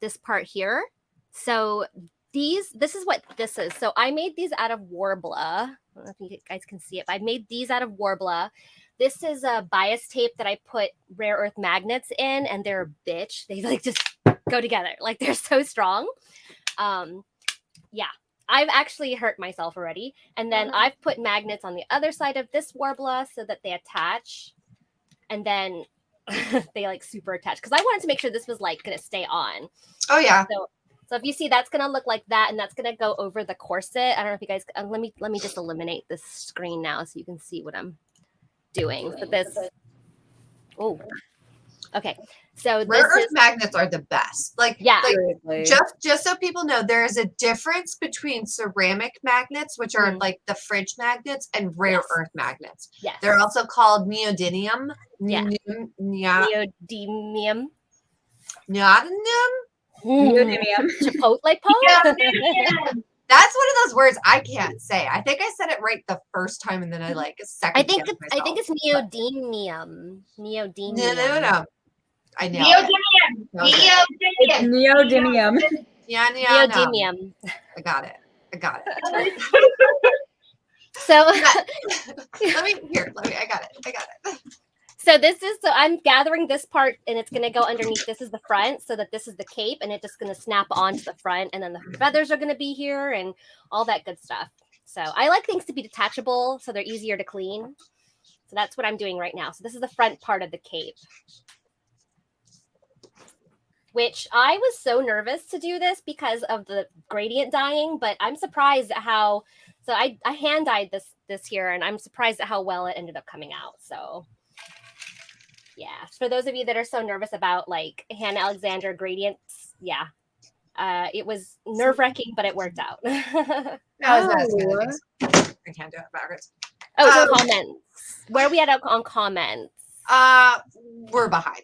this part here. So this is what this is. So I made these out of Warbler. I don't know if you guys can see it, but I made these out of Warbler. This is a bias tape that I put rare earth magnets in, and they're a bitch. They like just go together. Like they're so strong. Yeah, I've actually hurt myself already. And then I've put magnets on the other side of this Warbler so that they attach. And then they like super attach. Because I wanted to make sure this was like going to stay on. Oh, yeah. So if you see, that's going to look like that, and that's going to go over the corset. I don't know if you guys, let me just eliminate this screen now so you can see what I'm doing. So this, oh, okay. So rare earth magnets are the best. Like, yeah. Like just so people know, there is a difference between ceramic magnets, which are like the fridge magnets, and rare earth magnets. Yes. They're also called neodymium. Neodymium. Neodymium. Chipotle po? That's one of those words I can't say. I think I said it right the first time, and then I like a second. I think it's neodymium. Neodymium. No. I know. Neodymium. Yeah. Neodymium. I got it. So I got it. So I'm gathering this part, and it's going to go underneath. This is the front, so that this is the cape, and it's just going to snap onto the front, and then the feathers are going to be here and all that good stuff. So I like things to be detachable so they're easier to clean. So that's what I'm doing right now. So this is the front part of the cape, which I was so nervous to do this because of the gradient dyeing, but I'm surprised at how, so I hand dyed this here, and I'm surprised at how well it ended up coming out. So yeah, for those of you that are so nervous about like Hannah Alexander gradients, yeah, It was nerve-wracking, but it worked out. That was best. I can't do it backwards. Comments. Where are we at on comments? We're behind.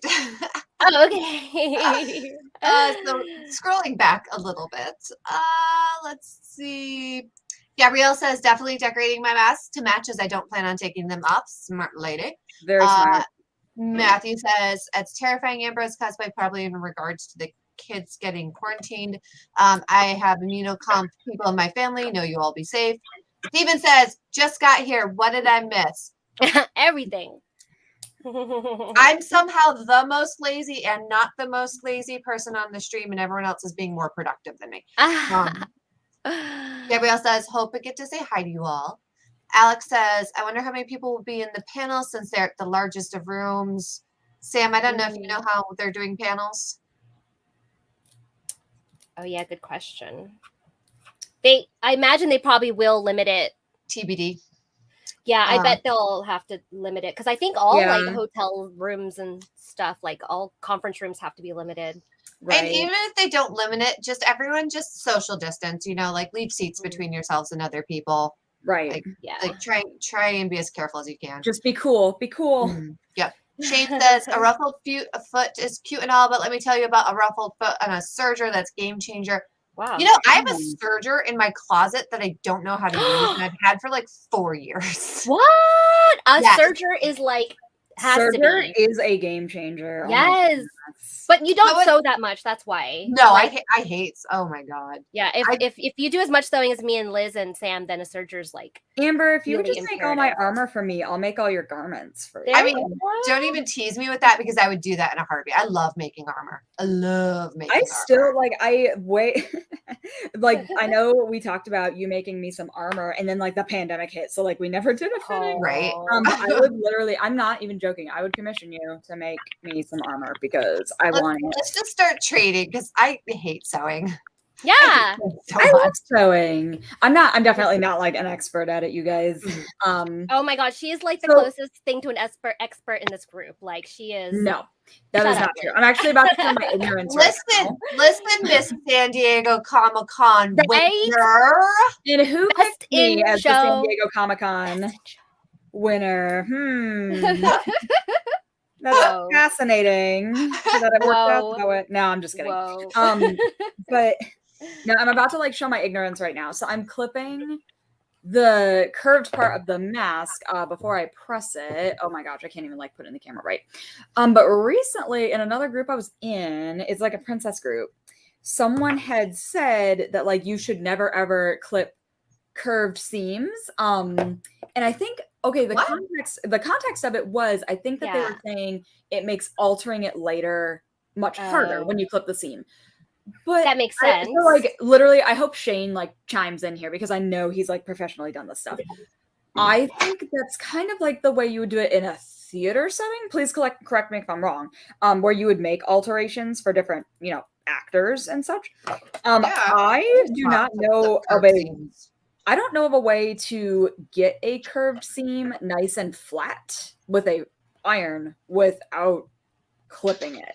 Oh, okay. So scrolling back a little bit, let's see. Gabrielle says, definitely decorating my masks to match as I don't plan on taking them off. Smart lady. Very smart. Matthew says, it's terrifying Ambrose cosplay, probably in regards to the kids getting quarantined. I have immunocomp people in my family. Know you all be safe. Steven says, just got here. What did I miss? Everything. I'm somehow the most lazy and not the most lazy person on the stream, and everyone else is being more productive than me. Gabrielle says, hope I get to say hi to you all. Alex says, I wonder how many people will be in the panel since they're at the largest of rooms. Sam, I don't know if you know how they're doing panels. Oh yeah, good question. I imagine they probably will limit it. TBD. Yeah, I bet they'll have to limit it because I think all like hotel rooms and stuff, like all conference rooms, have to be limited. Right. And even if they don't limit it, just everyone just social distance. You know, like leave seats between yourselves and other people. Right. Like, like try and be as careful as you can. Just be cool. Be cool. Yep. Shane says a ruffled foot is cute and all, but let me tell you about a ruffled foot and a serger that's game changer. Wow. You know, I have a serger in my closet that I don't know how to use, and I've had for like 4 years. What? A serger is like Serger is a game changer. Yes. But you don't sew that much. That's why. No, like, I hate. Oh my god. Yeah. If you do as much sewing as me and Liz and Sam, then a serger's like. Amber, if you would just make all my armor for me, I'll make all your garments for you. I mean, don't even tease me with that because I would do that in a heartbeat. I love making armor. I love making armor. Still like like I know we talked about you making me some armor and then like the pandemic hit. So like we never did a fitting. Right. I would literally, I'm not even joking. I would commission you to make me some armor because I want it. Let's just start trading because I hate sewing. Yeah. I love sewing. I'm definitely not like an expert at it, you guys. Oh my god, she is like the closest thing to an expert in this group. Like she is. No, that is not true. I'm actually about to show my ignorance. Listen, Miss San Diego Comic-Con winner. And who picked me as the San Diego Comic-Con winner? That's fascinating. That it worked out that way. No, I'm just kidding. But no, I'm about to like show my ignorance right now. So I'm clipping the curved part of the mask before I press it. Oh my gosh, I can't even like put it in the camera right. But recently in another group I was in, it's like a princess group. Someone had said that like you should never ever clip curved seams. And I think the context of it was I think that they were saying it makes altering it later much harder when you clip the seam. But that makes sense. So like literally, I hope Shane like chimes in here because I know he's like professionally done this stuff. I think that's kind of like the way you would do it in a theater setting. Please correct me if I'm wrong. Where you would make alterations for different, actors and such. I do not know of I don't know of a way to get a curved seam nice and flat with a iron without clipping it.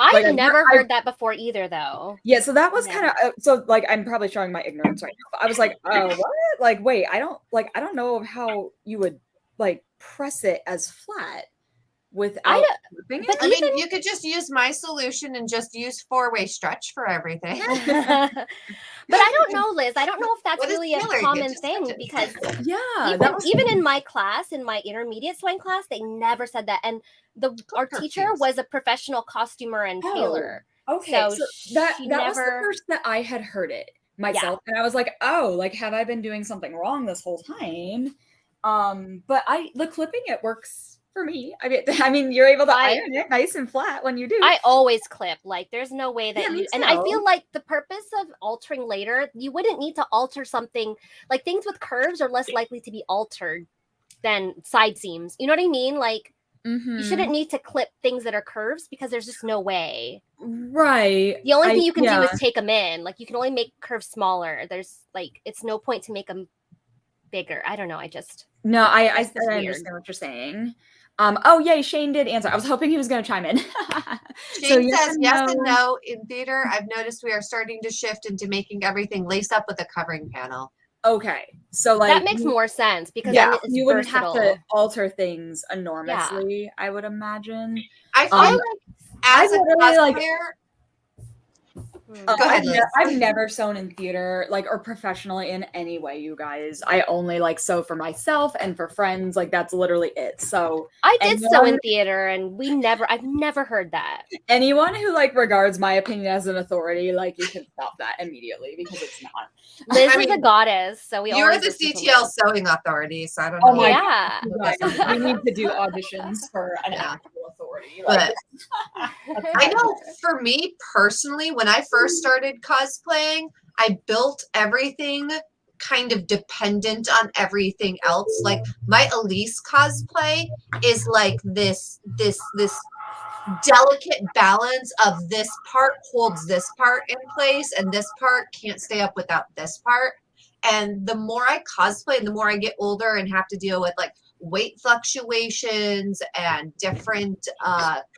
I've never heard that before either, though. Yeah, so that was kind of so. Like, I'm probably showing my ignorance right now. But I was like, "Oh, what? Like, wait, I don't know of how you would like press it as flat without flipping it." I mean, you could just use my solution and just use 4-way stretch for everything. But I don't know, Liz. I don't know if that's really a common thing because even in my class, in my intermediate sewing class, they never said that. And our teacher was a professional costumer and tailor. Okay, so that was the first that I had heard it myself, and I was like, oh, like have I been doing something wrong this whole time? But the clipping it works for me. I mean, you're able to iron it nice and flat when you do. I always clip. Like, there's no way that and I feel like the purpose of altering later, you wouldn't need to alter something. Like, things with curves are less likely to be altered than side seams. You know what I mean? Like, you shouldn't need to clip things that are curves because there's just no way. Right. The only thing you can do is take them in. Like, you can only make curves smaller. There's, like, it's no point to make them bigger. I don't know. No, I That's just weird. understand what you're saying. Oh yay, Shane did answer. I was hoping he was going to chime in. Shane says yes and no. In theater, I've noticed we are starting to shift into making everything lace up with a covering panel. Okay, so like that makes more sense because yeah, then it's you wouldn't versatile. have to alter things enormously. I would imagine. I feel like as a cosplayer. Go ahead, Liz. I've never sewn in theater, like, or professionally in any way, you guys. I only like sew for myself and for friends. Like, that's literally it. So I did sew in theater, and I've never heard that. Anyone who like regards my opinion as an authority, like, you can stop that immediately because it's not. Liz is a goddess, so you're the CTL sewing authority, so I don't know. Oh my God. We need to do auditions for an actual authority. Like, but I know for me personally, when I first started cosplaying, I built everything kind of dependent on everything else. Like my Elise cosplay is like this delicate balance of this part holds this part in place and this part can't stay up without this part. And the more I cosplay and the more I get older and have to deal with like weight fluctuations and different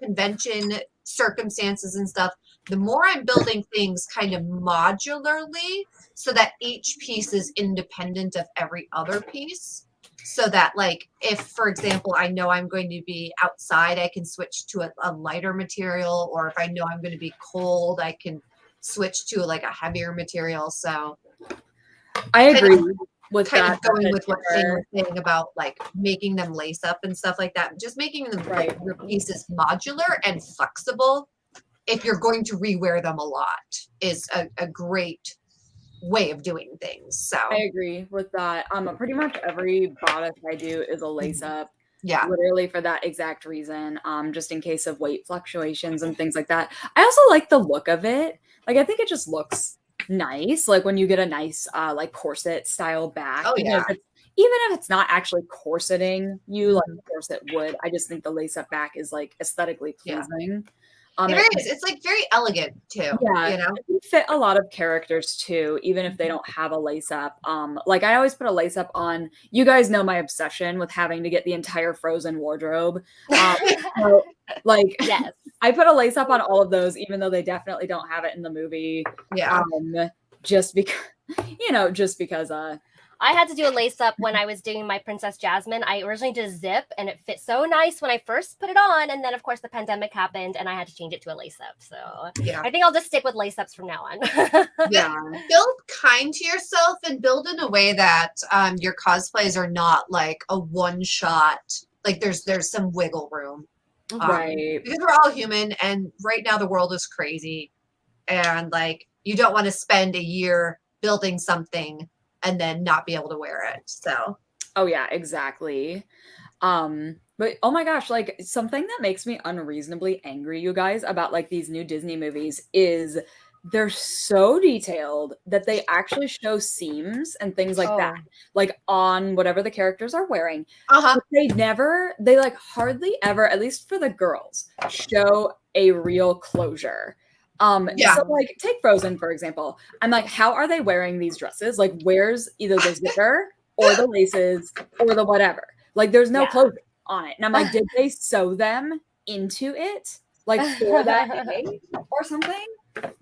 convention circumstances and stuff, the more I'm building things kind of modularly so that each piece is independent of every other piece. So that like, if, for example, I know I'm going to be outside, I can switch to a lighter material, or if I know I'm going to be cold, I can switch to like a heavier material. So I agree with kind that. of going with what Shane was saying about like making them lace up and stuff like that. Just making them like your pieces modular and flexible if you're going to rewear them a lot is a great way of doing things. So I agree with that. Pretty much every bodice I do is a lace up. Yeah. Literally for that exact reason. Just in case of weight fluctuations and things like that. I also like the look of it. Like, I think it just looks nice. Like when you get a nice like corset style back. Oh yeah. Even if it's not actually corseting you like a corset would, I just think the lace up back is like aesthetically pleasing. It's like very elegant too. Yeah, you know, it can fit a lot of characters too, even if they don't have a lace up. Like I always put a lace up on. You guys know my obsession with having to get the entire Frozen wardrobe. So, like, yes, I put a lace up on all of those, even though they definitely don't have it in the movie. Yeah. Just because, just because. I had to do a lace up when I was doing my Princess Jasmine. I originally did a zip and it fit so nice when I first put it on. And then, of course, the pandemic happened and I had to change it to a lace up. So yeah. I think I'll just stick with lace ups from now on. Yeah. Build kind to yourself and build in a way that your cosplays are not like a one shot. Like there's some wiggle room. Right. Because we're all human and right now the world is crazy. And like you don't want to spend a year building something and then not be able to wear it. So, oh yeah, exactly. But oh my gosh, like something that makes me unreasonably angry, you guys, about like these new Disney movies is they're so detailed that they actually show seams and things like that, like on whatever the characters are wearing. But they like hardly ever, at least for the girls, show a real closure. So like take Frozen for example. I'm like, how are they wearing these dresses? Like, where's either the zipper or the laces or the whatever? Like, there's no closure on it. And I'm like, did they sew them into it like for that day or something?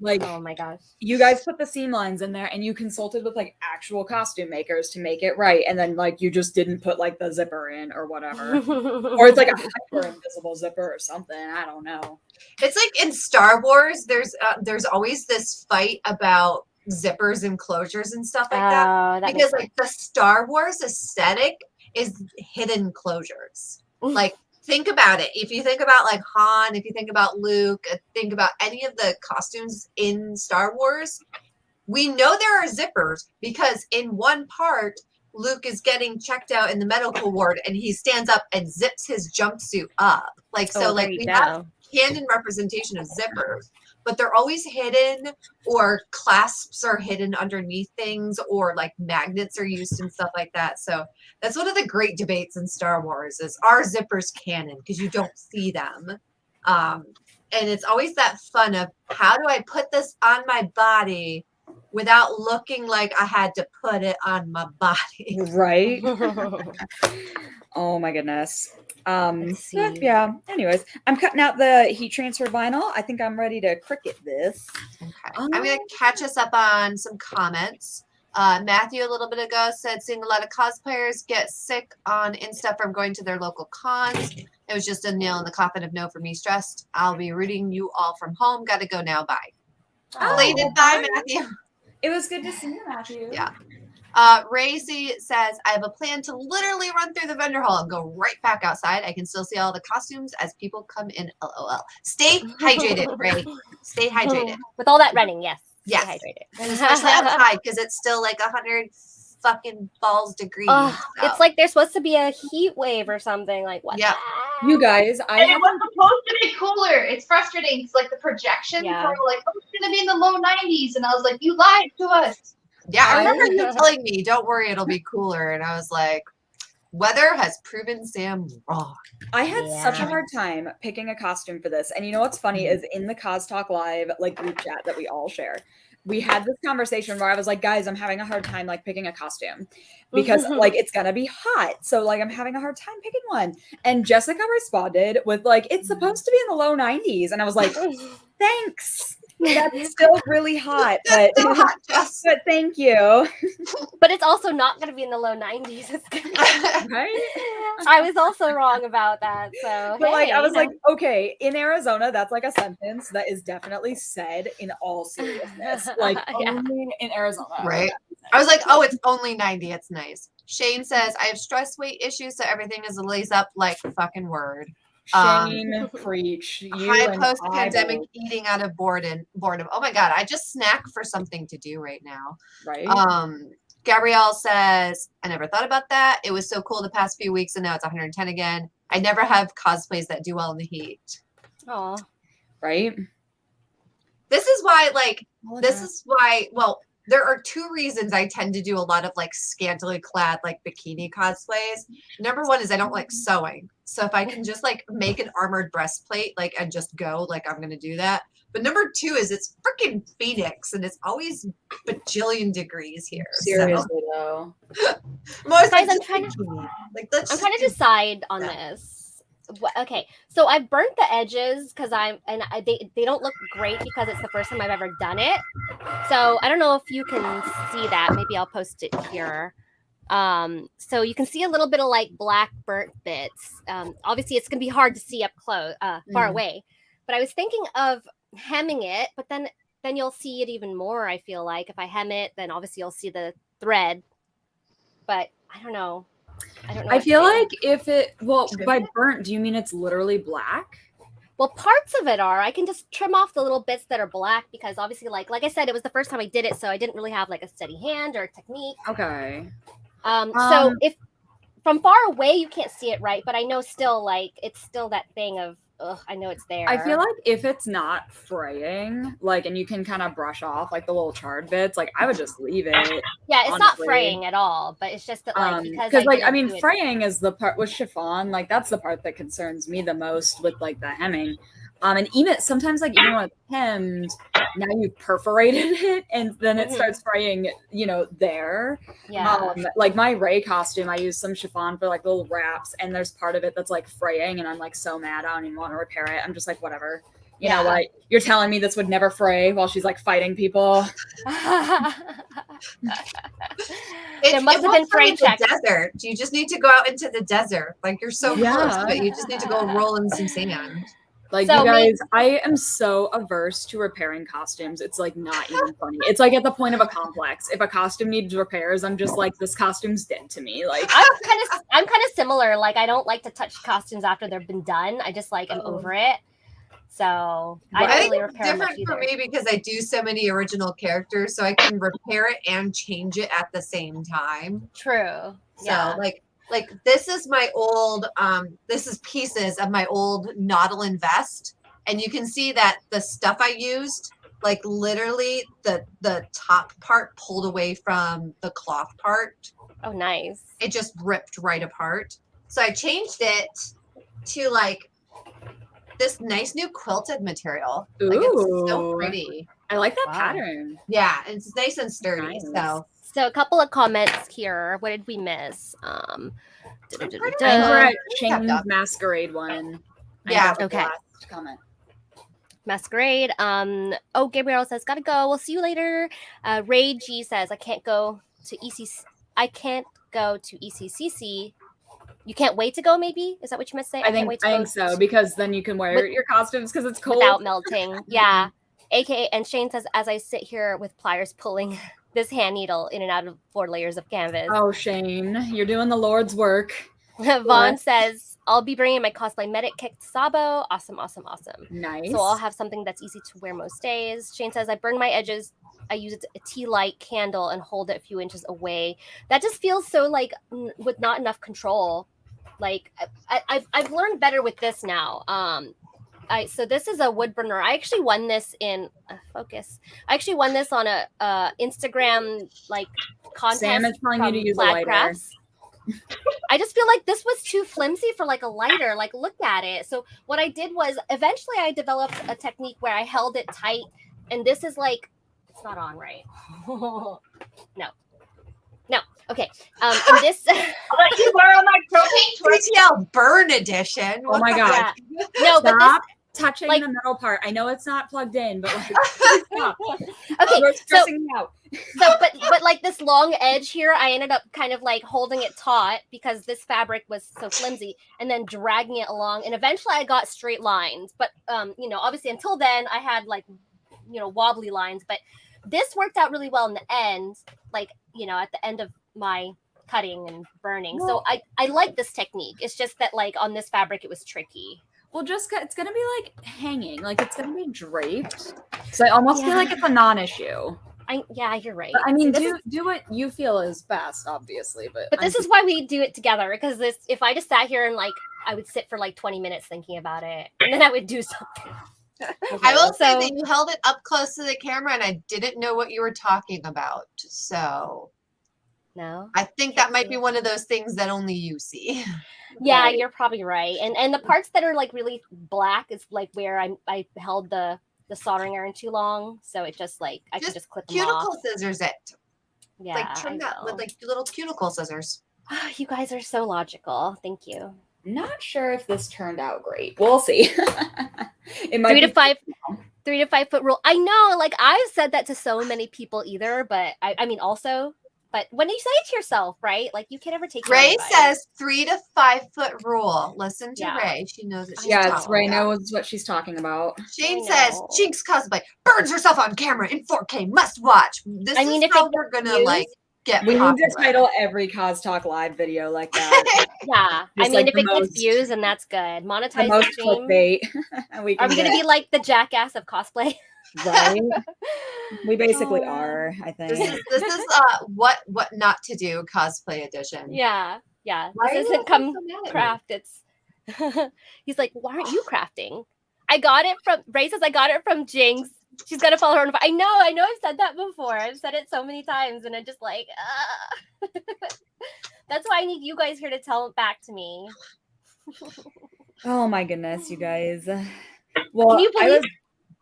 Like, oh my gosh, you guys put the seam lines in there and you consulted with like actual costume makers to make it right, and then like you just didn't put like the zipper in or whatever. Or it's like a hyper invisible zipper or something, I don't know. It's like in Star Wars there's always this fight about zippers and closures and stuff like that because like the Star Wars aesthetic is hidden closures. Like think about it. If you think about like Han, if you think about Luke, think about any of the costumes in Star Wars, we know there are zippers because in one part, Luke is getting checked out in the medical ward and he stands up and zips his jumpsuit up. Like, so like we have canon representation of zippers, but they're always hidden, or clasps are hidden underneath things, or like magnets are used and stuff like that. So that's one of the great debates in Star Wars is, are zippers canon? Because you don't see them. And it's always that fun of, how do I put this on my body without looking like I had to put it on my body. Right. Oh my goodness. Yeah. Anyways, I'm cutting out the heat transfer vinyl. I think I'm ready to Cricut this. Okay. I'm going to catch us up on some comments. Matthew, a little bit ago, said seeing a lot of cosplayers get sick on Insta from going to their local cons. It was just a nail in the coffin of no for me stressed. I'll be rooting you all from home. Got to go now. Bye. Belated bye, Matthew. It was good to see you, Matthew. Yeah. Racy says, I have a plan to literally run through the vendor hall and go right back outside. I can still see all the costumes as people come in. LOL. Stay hydrated, Ray. Stay hydrated. With all that running, yes. Yes. Stay hydrated. And especially outside because it's still like 100 fucking balls degrees. Oh, it's like there's supposed to be a heat wave or something. Like what? Yeah. You guys, And it was supposed to be cooler. It's frustrating. It's like the projections were like, oh, it's going to be in the low 90s. And I was like, you lied to us. Yeah, I remember you telling me, don't worry, it'll be cooler. And I was like, weather has proven Sam wrong. I had such a hard time picking a costume for this. And you know what's funny is in the Cos Talk Live like group chat that we all share, we had this conversation where I was like, guys, I'm having a hard time like picking a costume because like it's gonna be hot. So like I'm having a hard time picking one. And Jessica responded with like, it's supposed to be in the low 90s. And I was like, thanks. That's still really hot, but, but thank you. But it's also not going to be in the low 90s. It's Right? I was also wrong about that. So, but hey, like, I was like, okay, in Arizona, that's like a sentence that is definitely said in all seriousness. Like, only in Arizona. Right. I was like, oh, it's only 90. It's nice. Shane says, I have stress weight issues, so everything is a lays up like fucking word. Shane, preach. High post-pandemic eating out of boredom. Oh my God, I just snack for something to do right now. Right. Gabrielle says, I never thought about that. It was so cool the past few weeks, and now it's 110 again. I never have cosplays that do well in the heat. Oh. Right. This is why, well, there are two reasons I tend to do a lot of like scantily clad like bikini cosplays. Number one is I don't like sewing. So if I can just like make an armored breastplate, like and just go, like I'm gonna do that. But number two is it's freaking Phoenix and it's always bajillion degrees here. Seriously though. Guys, I'm trying to decide on this. Okay, so I've burnt the edges because they don't look great because it's the first time I've ever done it. So I don't know if you can see that. Maybe I'll post it here. So you can see a little bit of like black burnt bits. Obviously, it's gonna be hard to see up close, far away. But I was thinking of hemming it, but then you'll see it even more. I feel like if I hem it, then obviously you'll see the thread. But I don't know. I feel like if it, by burnt, do you mean it's literally black? Well, parts of it are. I can just trim off the little bits that are black because obviously, like I said, it was the first time I did it, so I didn't really have like a steady hand or technique. Okay. So if from far away you can't see it right, but I know still like it's still that thing of I know it's there. I feel like if it's not fraying, like, and you can kind of brush off like the little charred bits, like I would just leave it. Yeah, it's not fraying at all, but it's just that like because like I mean fraying is the part with chiffon, like that's the part that concerns me the most with like the hemming. And even sometimes like even when it's hemmed, now you've perforated it and then it starts fraying, you know, there. Yeah. Like my Ray costume, I used some chiffon for like little wraps and there's part of it that's like fraying and I'm like so mad I don't even want to repair it. I'm just like, whatever. You know, like you're telling me this would never fray while she's like fighting people. It must have been fray check. Desert. You just need to go out into the desert. Like you're so close, but you just need to go roll in some sand. Like so you guys, I am so averse to repairing costumes. It's like not even funny. It's like at the point of a complex. If a costume needs repairs, I'm just like, this costume's dead to me. Like I'm kind of similar. Like I don't like to touch costumes after they've been done. I just like am over it. So I don't really repair them different for me because I do so many original characters, so I can repair it and change it at the same time. True. So like this is my old this is pieces of my old Nautilin vest and you can see that the stuff I used like literally the top part pulled away from the cloth part. Oh nice. It just ripped right apart. So I changed it to like this nice new quilted material. Ooh. Like it's so pretty. I like that Wow. pattern. Yeah, and it's nice and sturdy. Nice. So a couple of comments here. What did we miss? I think we're at Shane's up. masquerade one. Yeah. Okay. Last comment. Masquerade. Oh, Gabrielle says, gotta go. We'll see you later. Ray G says, I can't go to ECCC. You can't wait to go, maybe? Is that what you meant to say? I think so, because then you can wear your costumes because it's cold. Without melting. Yeah. AKA, and Shane says, as I sit here with pliers pulling this hand needle in and out of 4 layers of canvas. Oh, Shane, you're doing the Lord's work. Vaughn says, I'll be bringing my cosplay medic kit to Sabo. Awesome. Nice. So I'll have something that's easy to wear most days. Shane says, I burn my edges. I use a tea light candle and hold it a few inches away. That just feels so like with not enough control. Like I've learned better with this now. So this is a wood burner. I actually won this in focus. I actually won this on a Instagram like contest. Sam is telling you to use a Flag lighter. Crafts. I just feel like this was too flimsy for like a lighter. Like, look at it. So what I did was eventually I developed a technique where I held it tight, and this is like, it's not on right. No. Okay. And this. I'll let you borrow my propane torch. CTL burn edition. Oh my god! Yeah. No, but Stop touching like- the metal part. I know it's not plugged in, but like, stop. Okay, You're stressing me out. but like this long edge here, I ended up kind of like holding it taut because this fabric was so flimsy, and then dragging it along, and eventually I got straight lines. But obviously until then I had like wobbly lines, but this worked out really well in the end, like at the end of my cutting and burning. So I like this technique. It's just that like on this fabric it was tricky. Well, it's gonna be like hanging, like it's gonna be draped. So I almost feel like it's a non-issue. You're right. But, I mean, See, do what you feel is best, obviously. But this is why we do it together, because if I just sat here and like I would sit for like 20 minutes thinking about it, and then I would do something. I will say that you held it up close to the camera, and I didn't know what you were talking about. So no, I think that might be one of those things that only you see. Yeah, you're probably right. And the parts that are like really black is like where I held the soldering iron too long, so it just like I can just clip them off. Cuticle scissors it. Yeah, like trim that with like little cuticle scissors. You guys are so logical. Thank you. Not sure if this turned out great. We'll see. It might 3 to 5 foot rule. I know, like I've said that to so many people either, but I mean also. But when you say it to yourself, right? Like you can't ever take. Ray says 3 to 5 foot rule. Listen to Ray. She knows what she's talking about. Ray knows what she's talking about. Shane says Jinx cosplay burns herself on camera in 4K. Must watch. This is how we're gonna like get. We need to title every Cos Talk live video like that. Yeah, I mean, if it gets views, and that's good. Monetize the stream. Clickbait. Are we gonna be like the jackass of cosplay? Right. We basically are, I think. This is what not to do cosplay edition. Yeah. This isn't come craft. It's he's like, why aren't you crafting? I got it from Ray says I got it from Jinx. She's gonna follow her on. I know I've said that before. I've said it so many times, and I'm just like, that's why I need you guys here to tell it back to me. Oh my goodness, you guys. Well, can you believe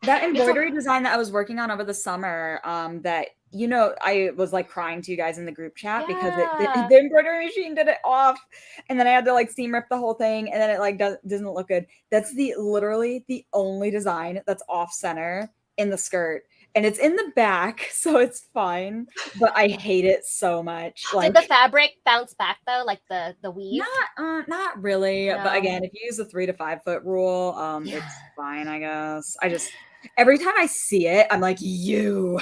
that embroidery design that I was working on over the summer, that I was like crying to you guys in the group chat because the embroidery machine did it off, and then I had to like seam rip the whole thing, and then it like doesn't look good. That's literally the only design that's off center in the skirt, and it's in the back, so it's fine. But I hate it so much. Like, did the fabric bounce back though, like the weave? Not really. No. But again, if you use the 3 to 5 foot rule, it's fine, I guess. Every time I see it, I'm like, you.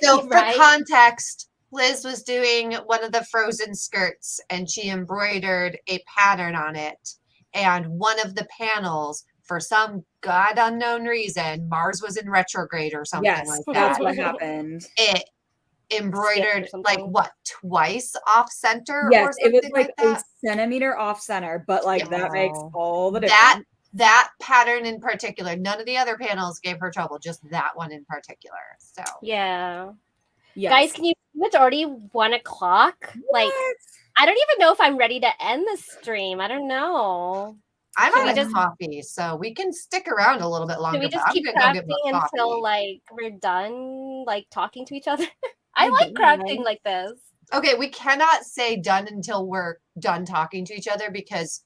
So for context, Liz was doing one of the Frozen skirts, and she embroidered a pattern on it. And one of the panels, for some god unknown reason, Mars was in retrograde or something like that. That's what happened. It embroidered like twice off center. Yes, or something it was like that. a centimeter off center, but like that makes all the difference. That pattern in particular, none of the other panels gave her trouble, just that one in particular. So yeah. Yes. Guys, can you? It's already 1 o'clock. Like, I don't even know if I'm ready to end the stream. I don't know. I'm Should out we of just- coffee, so we can stick around a little bit longer. Should we just but I'm keep gonna go get crafting more coffee. until like we're done, like talking to each other? I I like guess. crafting like this. Okay, we cannot say done until we're done talking to each other because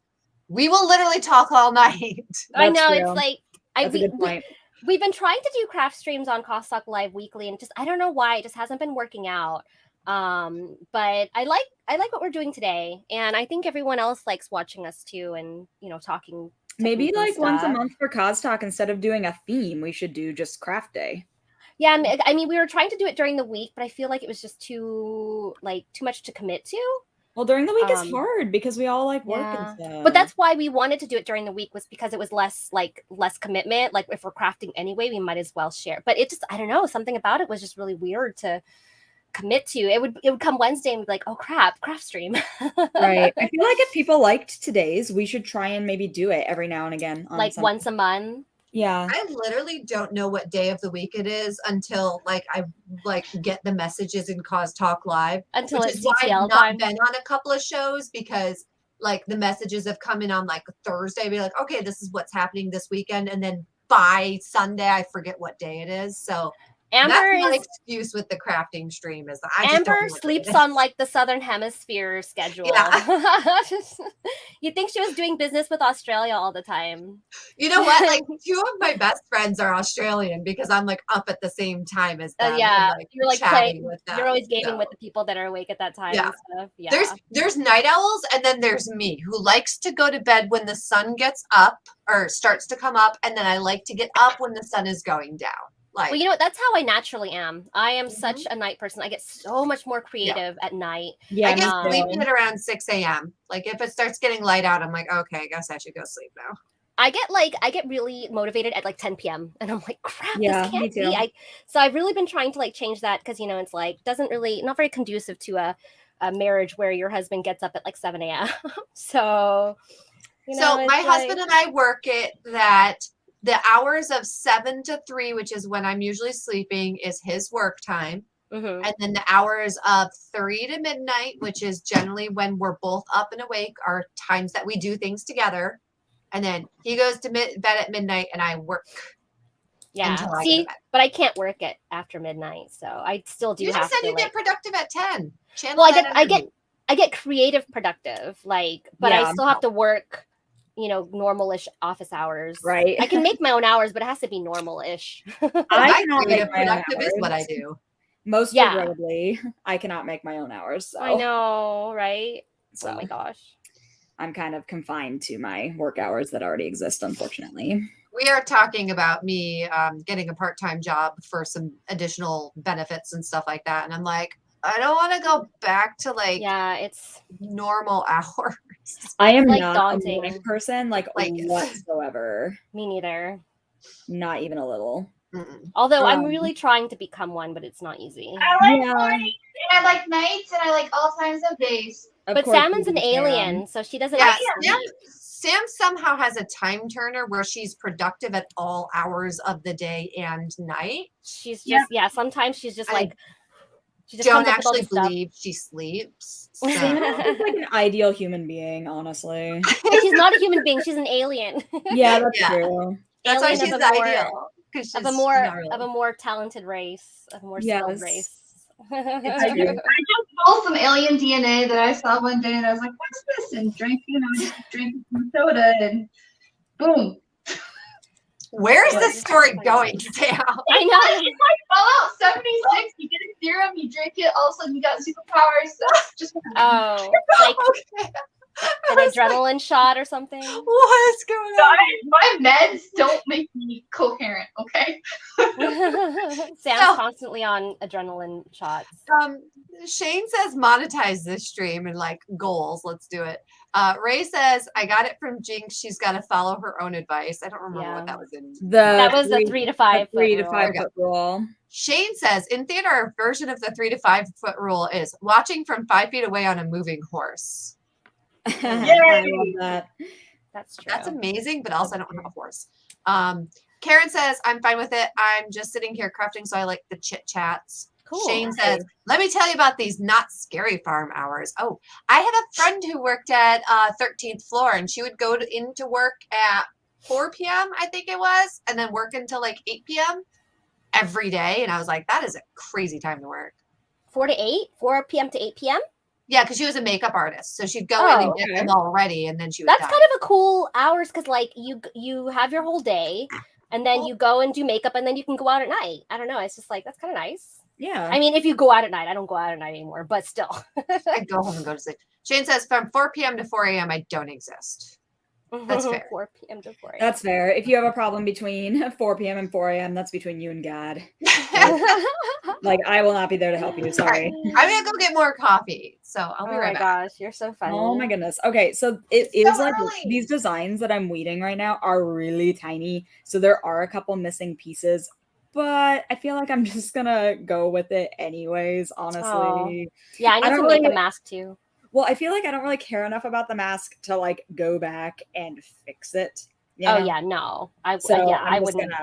we will literally talk all night. I That's know true. it's like That's a good point. we've been trying to do craft streams on Costalk Live weekly, and just I don't know why it just hasn't been working out. But I like what we're doing today, and I think everyone else likes watching us too, and talking. Maybe technique and like once a stuff. month for Cos Talk, instead of doing a theme, we should do just craft day. Yeah, I mean, we were trying to do it during the week, but I feel like it was just too much to commit to. Well, during the week is hard because we all like work Yeah. and stuff. But that's why we wanted to do it during the week, was because it was less commitment. Like if we're crafting anyway, we might as well share. But it just, I don't know, something about it was just really weird to commit to. It would come Wednesday and we'd be like, oh crap, craft stream. Right. I feel like if people liked today's, we should try and maybe do it every now and again. On like something. once a month. Yeah. I literally don't know what day of the week it is until I get the messages in Cause Talk Live. Until which it's is why CTL I've time. not been on a couple of shows because the messages have come in on Thursday. Be like, okay, this is what's happening this weekend, and then by Sunday I forget what day it is. So Amber that's my is excuse with the crafting stream is that I just don't know Amber what day sleeps it is. on the Southern Hemisphere schedule. Yeah. You'd think she was doing business with Australia all the time. You know what? Two of my best friends are Australian because I'm up at the same time as them. Yeah, and, you're chatting playing. with them. You're always gaming So, with the people that are awake at that time. Yeah. And stuff. Yeah. There's night owls, and then there's me who likes to go to bed when the sun gets up or starts to come up, and then I like to get up when the sun is going down. Well, you know what? That's how I naturally am. I am such a night person. I get so much more creative at night. Yeah. I get sleepy at around 6 a.m. If it starts getting light out, I'm like, okay, I guess I should go sleep now. I get really motivated at 10 p.m. and I'm like, crap, Yeah, this can't me too. be. So I've really been trying to change that because it's doesn't really not very conducive to a marriage where your husband gets up at 7 a.m. So my husband and I work it that the hours of 7 to 3, which is when I'm usually sleeping, is his work time. Mm-hmm. And then the hours of 3 to midnight, which is generally when we're both up and awake, are times that we do things together. And then he goes to bed at midnight and I work. Yeah. Until I See, get to bed. but I can't work it after midnight. So I still do You have just said to you get productive at 10. Channel well, that energy. I get creative productive, but I still have to work, normal-ish office hours. Right. I can make my own hours, but it has to be normal-ish. I cannot make creative my own productive is what I hours. do. Most Yeah. regrettably, I cannot make my own hours. So. I know, right? So Oh my gosh. I'm kind of confined to my work hours that already exist, unfortunately. We are talking about me getting a part-time job for some additional benefits and stuff like that. And I'm like, I don't want to go back to it's normal hours. I am like not daunting. a morning person, whatsoever. Me neither. Not even a little. Mm-mm. Although I'm really trying to become one, but it's not easy. I like mornings, and I like nights, and I like all times of days. But Salmon's an alien, so she doesn't. Yeah, sleep. Sam somehow has a time turner where she's productive at all hours of the day and night. She's just sometimes she's just she just Don't comes up with all actually this stuff. believe she sleeps. So. She's like an ideal human being, honestly. But she's not a human being. She's an alien. Yeah, that's Yeah. true. That's why Alien she's of a more- ideal. Of a more talented race, of a more skilled Yes. race. It's true. I just stole some alien DNA that I saw one day, and I was like, "What's this?" And drank some soda, and boom. Where is this story going, Sam? I know. It's like Fallout 76. You get a serum, you drink it, all of a sudden you got superpowers. So just Oh, Okay. an adrenaline shot or something. What's going on? my meds don't make me coherent. Okay. Sam's constantly on adrenaline shots. Shane says monetize this stream and goals. Let's do it. Ray says I got it from Jinx. She's got to follow her own advice. I don't remember what that was in. That was the 3 to 5 foot rule. Shane says in theater, our version of the 3 to 5 foot rule is watching from 5 feet away on a moving horse. I love that. That's true. That's amazing, but also I don't have a horse. Karen says I'm fine with it. I'm just sitting here crafting, so I like the chit chats. Cool. Shane says, let me tell you about these not scary farm hours. Oh, I had a friend who worked at 13th floor, and she would go into work at 4 p.m., I think it was, and then work until like 8 p.m. every day. And I was like, that is a crazy time to work. 4 to 8? 4 p.m. to 8 p.m.? Yeah, because she was a makeup artist. So she'd go in and get them all ready, and then she would That's kind of a cool hours, because like you have your whole day, and then you go and do makeup, and then you can go out at night. I don't know. It's just like, that's kind of nice. Yeah. I mean, if you go out at night, I don't go out at night anymore, but still. I go home and go to sleep. Shane says, from 4 p.m. to 4 a.m., I don't exist. That's fair. 4 p.m. to 4 a.m. That's fair. If you have a problem between 4 p.m. and 4 a.m., that's between you and God. Like, I will not be there to help you. Sorry. I'm going to go get more coffee. So I'll be right back. Oh my gosh, you're so funny. Oh my goodness. Okay, so it is so like early. These designs that I'm weeding right now are really tiny. So there are a couple missing pieces, but I feel like I'm just gonna go with it anyways, honestly. Oh. Yeah, I need to really make a mask too. Well, I feel like I don't really care enough about the mask to like go back and fix it. You Oh know? yeah, no. I wouldn't.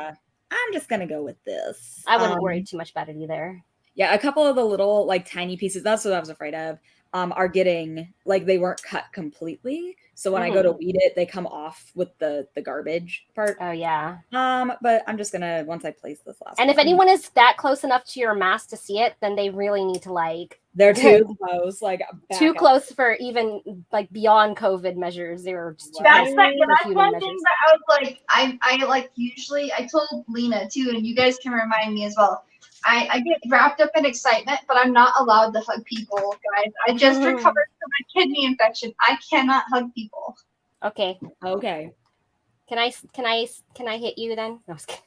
I'm just gonna go with this. I wouldn't worry too much about it either. Yeah, a couple of the little like tiny pieces, that's what I was afraid of, are getting like they weren't cut completely. So when I go to weed it, they come off with the garbage part. Oh yeah. But I'm just gonna once I place this last And if anyone is that close enough to your mask to see it, then they really need to like they're too close, like too up. close for even like beyond COVID measures. They were just too That's close that's for human one measures. thing that I was like, I like usually I told Lena too, and you guys can remind me as well. I get wrapped up in excitement, but I'm not allowed to hug people, guys. I just recovered from a kidney infection. I cannot hug people. Okay. Okay. Can I hit you then? No, I was kidding.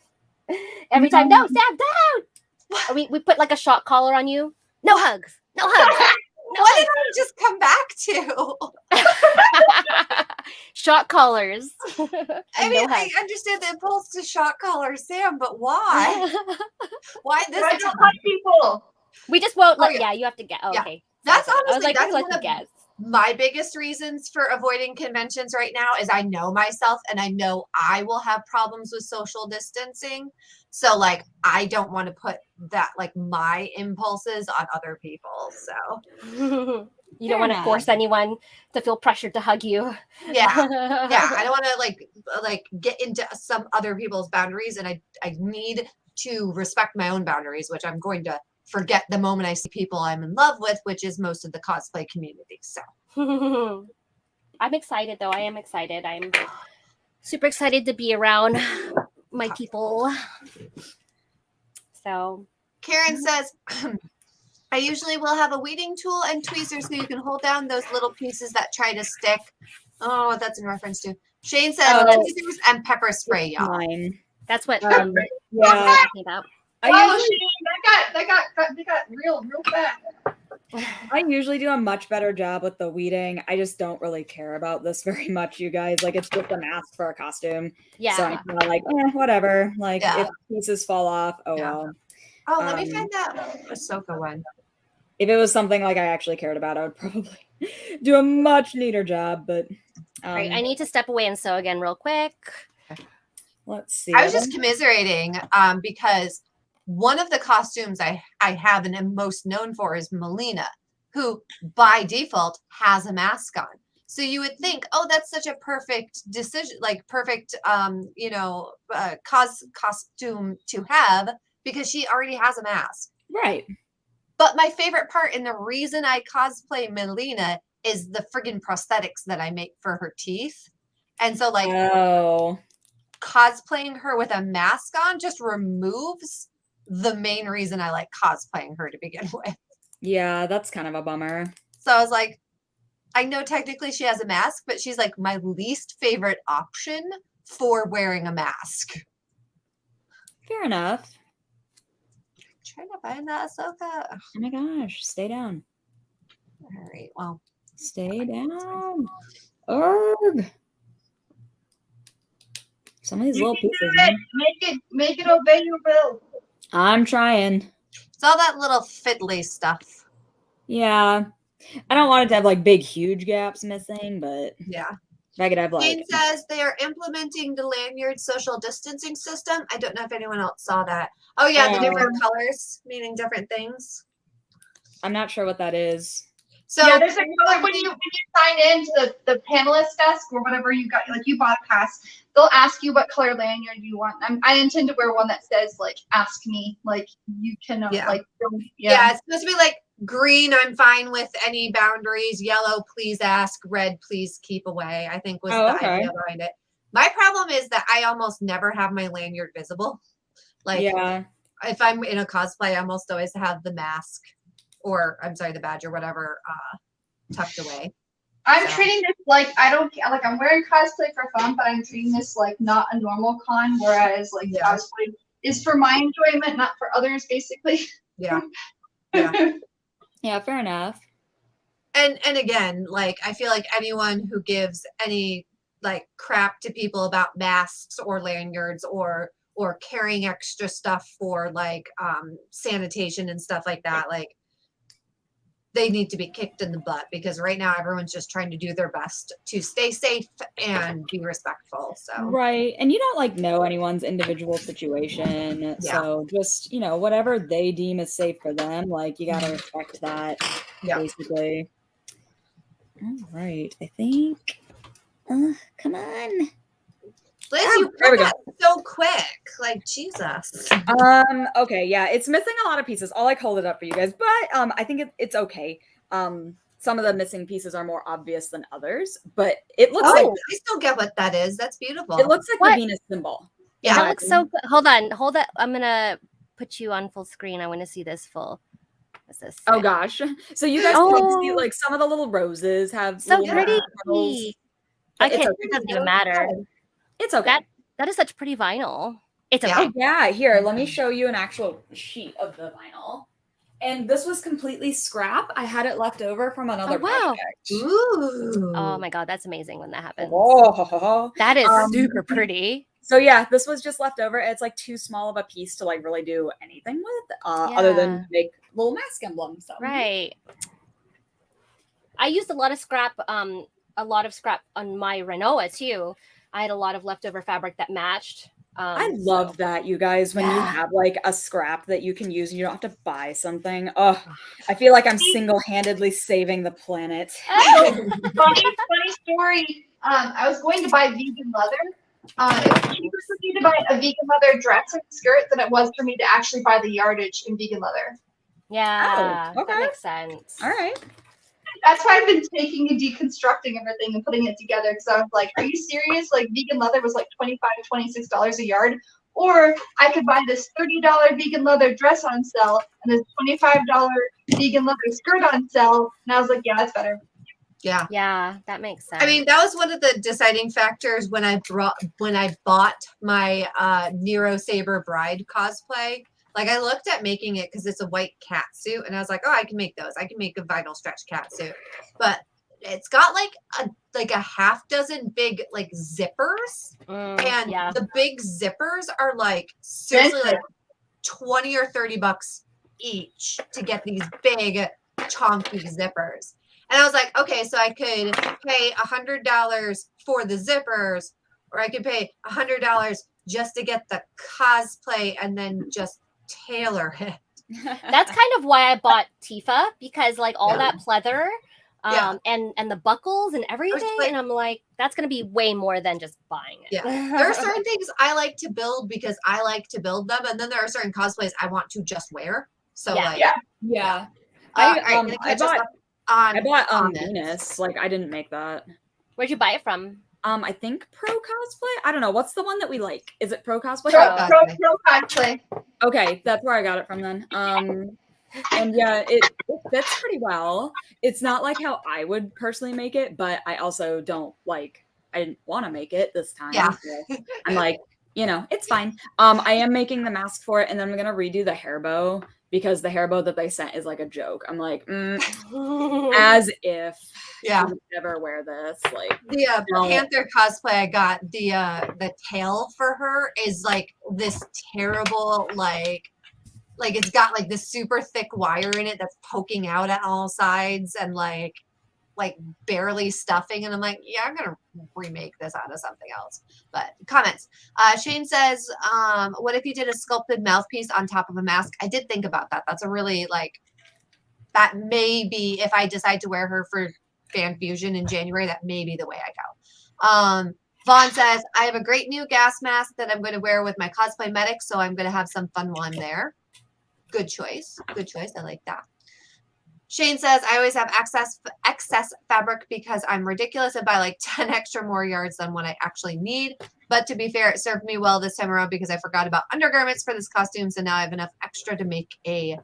Every time, no, Sam, down. We put like a shock collar on you. No hugs. No hugs. No What did I just come back to? Shock collars. I mean, I understand the impulse to shock collar Sam, but why? Why this? I don't hug people. We just won't let. yeah. Yeah, you have to get. Oh, Yeah. okay. That's honestly I was like, that's let one you of guess. my biggest reasons for avoiding conventions right now is I know myself and I know I will have problems with social distancing. So like I don't want to put that like my impulses on other people. So you don't want to force anyone to feel pressured to hug you. Yeah. I don't want to like get into some other people's boundaries, and I need to respect my own boundaries, which I'm going to forget the moment I see people I'm in love with, which is most of the cosplay community. So I'm excited though. I am excited. I'm super excited to be around my people. So Karen says, I usually will have a weeding tool and tweezers so you can hold down those little pieces that try to stick. Oh, that's in reference to. Shane says tweezers and pepper spray, y'all. Mine. That's what Yeah. talking about. Shane, that got real fast. I usually do a much better job with the weeding. I just don't really care about this very much, you guys. Like, it's just a mask for a costume. Yeah. So I'm kind of like, whatever. Like, if pieces fall off, well. Oh, let me find that Ahsoka one. If it was something like I actually cared about, I would probably do a much neater job. But Right, I need to step away and sew again real quick. Let's see. I was just commiserating because one of the costumes I have and am most known for is Melina, who by default has a mask on. So you would think, oh, that's such a perfect decision, like perfect, costume to have because she already has a mask. Right. But my favorite part and the reason I cosplay Melina is the friggin' prosthetics that I make for her teeth. And so like cosplaying her with a mask on just removes the main reason I like cosplaying her to begin with. Yeah, that's kind of a bummer. So I was like, I know technically she has a mask, but she's like my least favorite option for wearing a mask. Fair enough. Trying to find that Ahsoka. Oh my gosh, stay down. All right, well. Stay down. Urgh. Some of these little pieces. Make it obey your will. I'm trying. It's all that little fiddly stuff. Yeah. I don't want it to have like big, huge gaps missing, but yeah. Negative Jane like. says they are implementing the lanyard social distancing system. I don't know if anyone else saw that. Oh yeah, the different colors meaning different things. I'm not sure what that is. So yeah, there's a color when you sign in to the panelist desk or whatever you got, like you bought a pass, they'll ask you what color lanyard you want. I intend to wear one that says like "Ask me," like you can like yeah, it's supposed to be like green. I'm fine with any boundaries. Yellow, please ask. Red, please keep away. I think was the idea behind it. My problem is that I almost never have my lanyard visible. Like, if I'm in a cosplay, I almost always have the mask. Or I'm sorry, the badge or whatever tucked away. I'm treating this like I'm wearing cosplay for fun, but I'm treating this like not a normal con, whereas like cosplay is for my enjoyment, not for others, basically. Yeah. Yeah, fair enough. And again, like I feel like anyone who gives any like crap to people about masks or lanyards or carrying extra stuff for like sanitation and stuff like that, like they need to be kicked in the butt, because right now everyone's just trying to do their best to stay safe and be respectful. So right, and you don't like know anyone's individual situation, so just whatever they deem is safe for them, like you gotta respect that. Basically. All right, I think. Come on. Liz, you put that so quick. Like, Jesus. Okay, yeah, it's missing a lot of pieces. I'll like hold it up for you guys, but I think it's okay. Some of the missing pieces are more obvious than others, but it looks like I still get what that is. That's beautiful. It looks like the Venus symbol. Yeah, that looks so good. Hold that. I'm gonna put you on full screen. I want to see this full. What's this? Oh gosh. So you guys can see like some of the little roses have so pretty. I can't. It doesn't even matter. It's okay. That is such pretty vinyl. It's okay. Oh, yeah. Here, let me show you an actual sheet of the vinyl. And this was completely scrap. I had it left over from another project. Ooh. Oh my god, that's amazing when that happens. Oh, that is super pretty. So yeah, this was just left over. It's like too small of a piece to like really do anything with, other than make little mask emblems. So. Right. I used a lot of scrap on my Renoa too. I had a lot of leftover fabric that matched. I love that, you guys, when you have like a scrap that you can use and you don't have to buy something. Oh, I feel like I'm single-handedly saving the planet. Funny story. I was going to buy vegan leather. It was cheaper for me to buy a vegan leather dress and skirt than it was for me to actually buy the yardage in vegan leather. Yeah, that makes sense. All right. That's why I've been taking and deconstructing everything and putting it together, because I was like, are you serious? Like vegan leather was like $25 to $26 a yard. Or I could buy this $30 vegan leather dress on sale and this $25 vegan leather skirt on sale. And I was like, yeah, that's better. Yeah, that makes sense. I mean, that was one of the deciding factors when I bought my Nero Saber Bride cosplay. Like I looked at making it because it's a white cat suit, and I was like, oh, I can make those. I can make a vinyl stretch cat suit, but it's got like a half dozen big like zippers, and the big zippers are like seriously like $20 or $30 each to get these big chunky zippers. And I was like, okay, so I could pay $100 for the zippers, or I could pay $100 just to get the cosplay and then just tailor it. That's kind of why I bought Tifa, because like all that pleather and the buckles and everything, and I'm like, that's gonna be way more than just buying it. There are certain things I like to build because I like to build them, and then there are certain cosplays I want to just wear. So I bought Venus. Like I didn't make that. Where'd you buy it from? I think Pro Cosplay. I don't know. What's the one that we like? Is it Pro Cosplay? Pro Cosplay. Okay, that's where I got it from then. And yeah, it fits pretty well. It's not like how I would personally make it, but I also I didn't want to make it this time. Yeah. So I'm like, it's fine. I am making the mask for it, and then I'm gonna redo the hair bow because the hair bow that they sent is like a joke. I'm like, as if I would never wear this. Like the Panther cosplay I got, the tail for her is like this terrible like it's got like this super thick wire in it that's poking out at all sides, and like like barely stuffing, and I'm like, yeah, I'm gonna remake this out of something else. But comments. Shane says, what if you did a sculpted mouthpiece on top of a mask? I did think about that. That's a really like, that may be, if I decide to wear her for Fan Fusion in January, that may be the way I go. Vaughn says, I have a great new gas mask that I'm going to wear with my cosplay medic, so I'm going to have some fun while I'm there. Good choice. Good choice. I like that. Shane says, I always have excess fabric because I'm ridiculous and buy like 10 extra more yards than what I actually need. But to be fair, it served me well this time around because I forgot about undergarments for this costume. So now I have enough extra to make a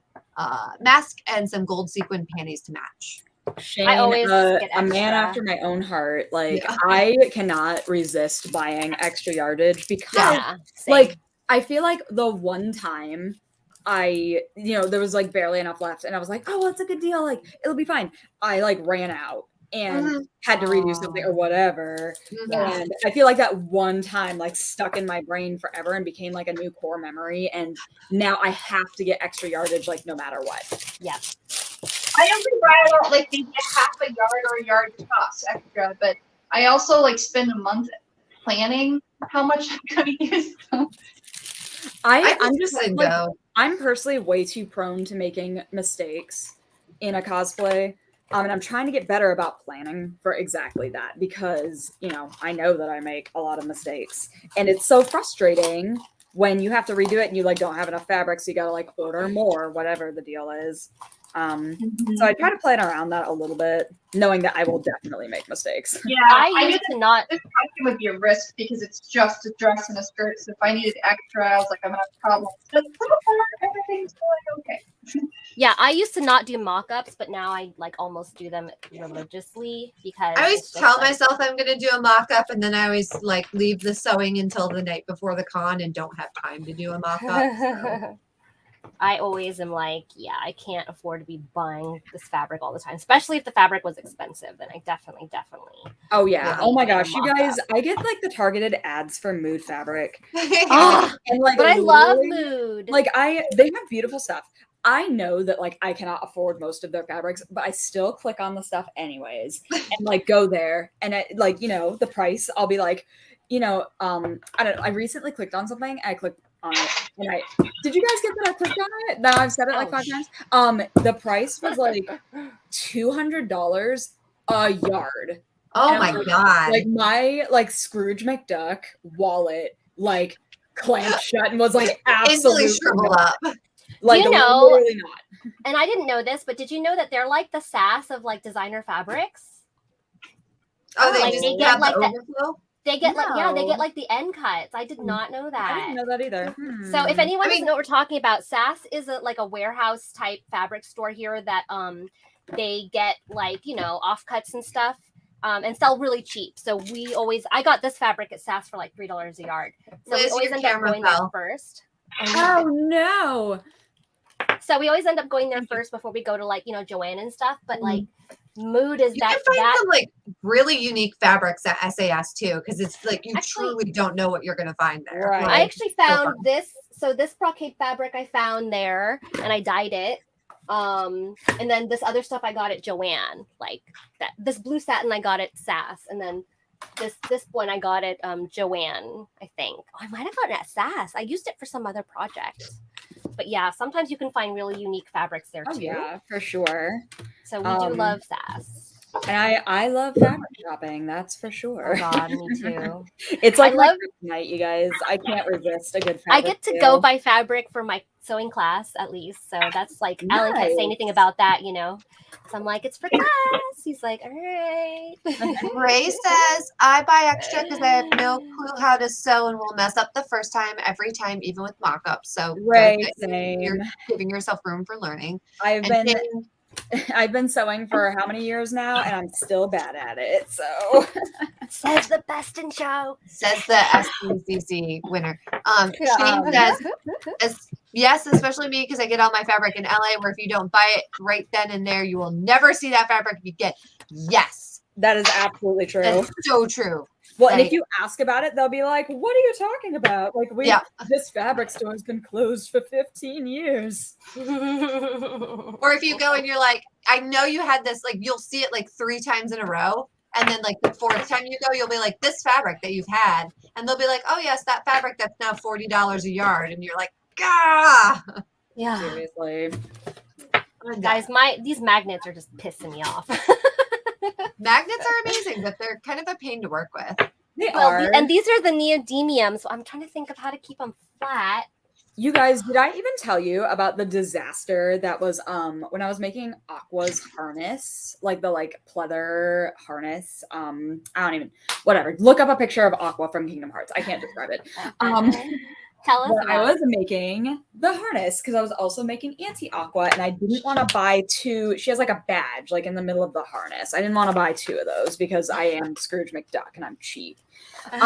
mask and some gold sequin panties to match. Shane, I always get a man extra. after my own heart. Like, Yeah. I cannot resist buying extra yardage because, Yeah, same. like, I feel like the one time there was like barely enough left, and I was like, oh, well, it's a good deal. Like, it'll be fine. I like ran out and had to redo something or whatever. And I feel like that one time like stuck in my brain forever and became like a new core memory. And now I have to get extra yardage, like no matter what. Yeah. I only buy about like maybe half a yard or a yard tops extra, but I also like spend a month planning how much I'm gonna use them. I'm just letting like, go. I'm personally way too prone to making mistakes in a cosplay. And I'm trying to get better about planning for exactly that because, I know that I make a lot of mistakes. And it's so frustrating when you have to redo it and you like don't have enough fabric, so you gotta like order more, whatever the deal is. So I try to plan around that a little bit, knowing that I will definitely make mistakes. Yeah, I used to not. This costume would be a risk because it's just a dress and a skirt. So if I needed extra, I was like, I'm gonna have problems. But so far, everything's going okay. Yeah, I used to not do mock-ups, but now I like almost do them religiously because I always it's just, tell like, myself I'm going to do a mock-up, and then I always like leave the sewing until the night before the con and don't have time to do a mock-up. So. I always am like, yeah, I can't afford to be buying this fabric all the time, especially if the fabric was expensive. Then I definitely. Oh yeah. Yeah. Oh my gosh, you Mock-up. guys! I get like the targeted ads for Mood fabric, Ah, and like, but I love literally, Mood. Like they have beautiful stuff. I know that like I cannot afford most of their fabrics, but I still click on the stuff anyways and like go there and like the price. I'll be like, I don't know. I recently clicked on something. I clicked on it and did you guys get that I clicked on it? Now I've said it like 5 times. The price was like $200 a yard. Oh my god! Like my like Scrooge McDuck wallet like clamped shut and was like absolutely shriveled up. Like literally not. And I didn't know this, but did you know that they're like the SAS of like designer fabrics? Oh, they Like, just they get have like the that- overflow? They get like they No. get like the end cuts. I did not know that. I didn't know that either. So if anyone I doesn't mean- know what we're talking about, SAS is like a warehouse type fabric store here that they get like offcuts and stuff and sell really cheap. So I got this fabric at SAS for like $3 a yard. So Liz, we always your end up camera going fell. there first. Oh no. So we always end up going there first before we go to like Joanne and stuff. But like Mood is You that can find some like really unique fabrics at SAS too, because it's like you Actually- truly don't know what you're gonna find there. Right. I actually found fun. this. So this brocade fabric I found there, and I dyed it. And then this other stuff I got at Joanne, like that. This blue satin I got at SAS, and then this one I got at Joanne. I think I might have gotten it at SAS. I used it for some other project. But yeah, sometimes you can find really unique fabrics there Oh too. yeah, for sure. So we do love SAS. And I love fabric shopping, that's for sure. Oh God, me too. It's like I my love- kryptonite, you guys. I can't resist a good fabric. I get to sale. go buy fabric for my sewing class at least. So that's like Alan can't say anything Nice. about that, So I'm like, it's for class. He's like, all right. Ray says, I buy extra because I have no clue how to sew and will mess up the first time every time, even with mock-ups. So good Right, that you're same. giving yourself room for learning. I've And been Shane I've been sewing for how many years now, and I'm still bad at it. So Says the best in show. says the SPCC winner. Shane says, yes, especially me because I get all my fabric in LA, where if you don't buy it right then and there, you will never see that fabric again. Yes, that is absolutely true. that's so true. Well, and if you ask about it, they'll be like, "What are you talking about? Like, this fabric store has been closed for 15 years." Or if you go and you're like, I know you had this, like, you'll see it like 3 times in a row. And then like the 4th time you go, you'll be like, this fabric that you've had. And they'll be like, oh yes, that fabric that's now $40 a yard. And you're like, gah. Yeah. Seriously. Guys, these magnets are just pissing me off. Magnets are amazing, but they're kind of a pain to work with. They are. And these are the neodymium, so I'm trying to think of how to keep them flat. You guys, did I even tell you about the disaster that was when I was making Aqua's harness, like the pleather harness? I don't even, whatever. Look up a picture of Aqua from Kingdom Hearts. I can't describe it. Tell us. I was making the harness because I was also making Anti-Aqua, and I didn't want to buy 2. She has like a badge like in the middle of the harness. I didn't want to buy 2 of those because I am Scrooge McDuck and I'm cheap. So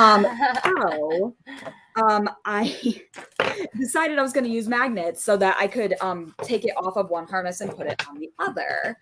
I decided I was going to use magnets so that I could take it off of one harness and put it on the other.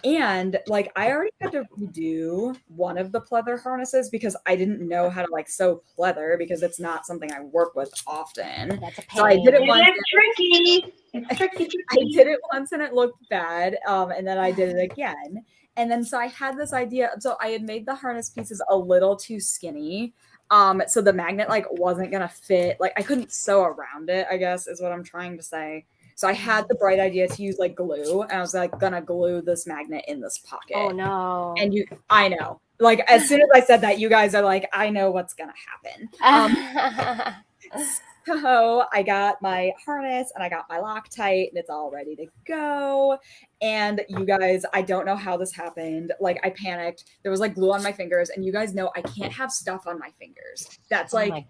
And I already had to redo one of the pleather harnesses because I didn't know how to sew pleather because it's not something I work with often. That's a pain. So I did it once. It's tricky. It's tricky. I did it once and it looked bad. And then I did it again. And then so I had this idea. So I had made the harness pieces a little too skinny. So the magnet wasn't gonna fit. I couldn't sew around it, I guess is what I'm trying to say. So I had the bright idea to use glue, and I was gonna glue this magnet in this pocket. Oh no. And I know. As soon as I said that, you guys are like, I know what's gonna happen. So I got my harness and I got my Loctite and it's all ready to go. And you guys, I don't know how this happened. I panicked. There was glue on my fingers, and you guys know I can't have stuff on my fingers. That's my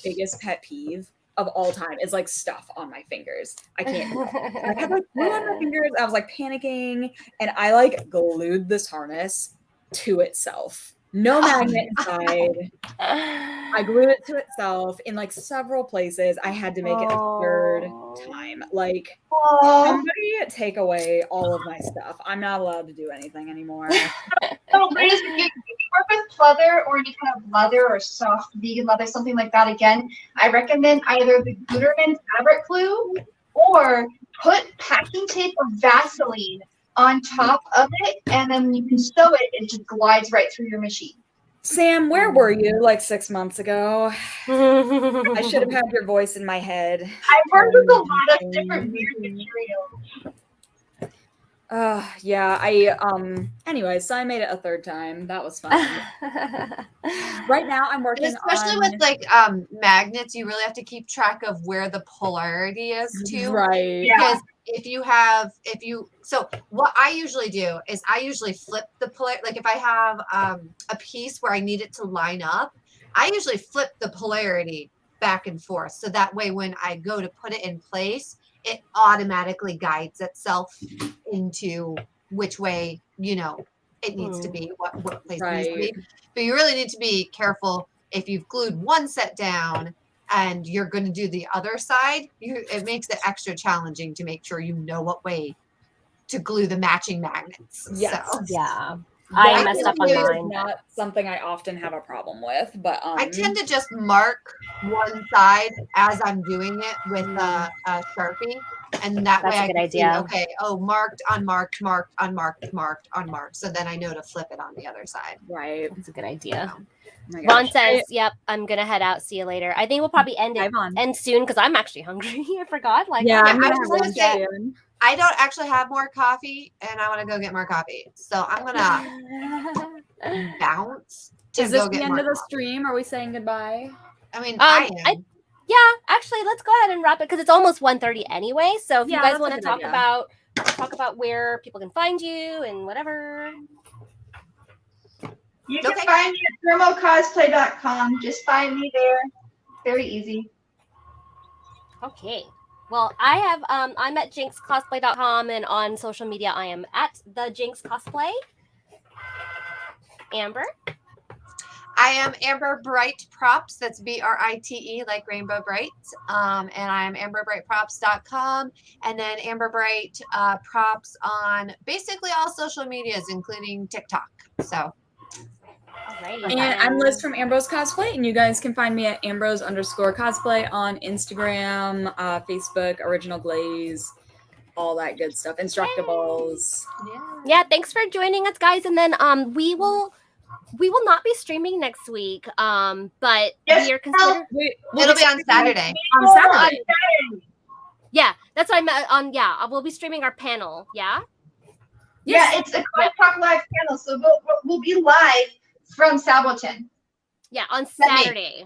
biggest pet peeve of all time is stuff on my fingers. I can't do it. I had glue on my fingers. I was panicking, and I glued this harness to itself. No magnet inside. I glued it to itself in several places. I had to make it a 3rd time. Somebody take away all of my stuff. I'm not allowed to do anything anymore. So, ladies, if you work with pleather or any kind of leather or soft vegan leather, something like that, again, I recommend either the Gutermann fabric glue or put packing tape or Vaseline on top of it, and then you can sew it. It just glides right through your machine. Sam, where were you 6 months ago? I should have had your voice in my head. I worked with a lot of different weird materials. Yeah, anyways, so I made it a 3rd time. That was fun. Right now I'm working especially on... with magnets, you really have to keep track of where the polarity is too. Right. Because so what I usually do is I usually flip the polarity. If I have a piece where I need it to line up, I usually flip the polarity back and forth. So that way when I go to put it in place, it automatically guides itself into which way, it needs to be, what place it needs to be. But you really need to be careful if you've glued one set down and you're going to do the other side. It makes it extra challenging to make sure you know what way to glue the matching magnets. Yes. So. Yeah. I messed up on mine. Not something I often have a problem with, but I tend to just mark one side as I'm doing it with a Sharpie, and that way I can see, okay, marked, unmarked, marked, unmarked, marked, unmarked. So then I know to flip it on the other side. Right. That's a good idea. Ron says, "Yep, I'm gonna head out. See you later." I think we'll probably end soon because I'm actually hungry. I forgot. I'm gonna say, I don't actually have more coffee, and I want to go get more coffee. So I'm gonna bounce. Is this the end of the stream? Are we saying goodbye? I mean, yeah. Actually, let's go ahead and wrap it because it's almost 1:30 anyway. So if you guys want to talk about where people can find you and whatever. You can find me at thermocosplay.com. Just find me there. Very easy. Okay. Well, I have I'm at jinxcosplay.com, and on social media I am at the Jinx Cosplay. Amber? I am Amber Bright Props. That's BRITE, like Rainbow Bright. And I'm amberbrightprops.com. And then Amber Bright Props on basically all social medias, including TikTok. So Alrighty. And I'm Liz from Ambrose Cosplay, and you guys can find me at Ambrose_cosplay on Instagram, Facebook, Original Glaze, all that good stuff. Instructables. Yeah, thanks for joining us, guys. And then we will not be streaming next week. But Yes, we are considered. It'll be on Saturday. On Saturday. Yeah, that's what I meant. We'll be streaming our panel. Yeah. Yeah, it's a Cos Talk Live panel, so we'll be live from Saboten. Yeah, on Send me. Saturday.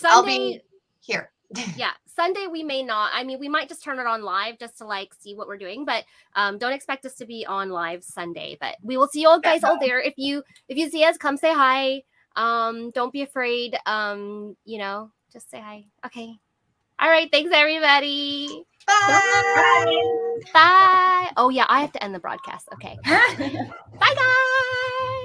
I'll Sunday. be here. Yeah, Sunday we may not. I mean, we might just turn it on live just to like see what we're doing, but don't expect us to be on live Sunday. But we will see you all guys all there. If you see us, come say hi. Don't be afraid. Just say hi. Okay. All right. Thanks, everybody. Bye. Bye. Oh yeah, I have to end the broadcast. Okay. Bye, guys.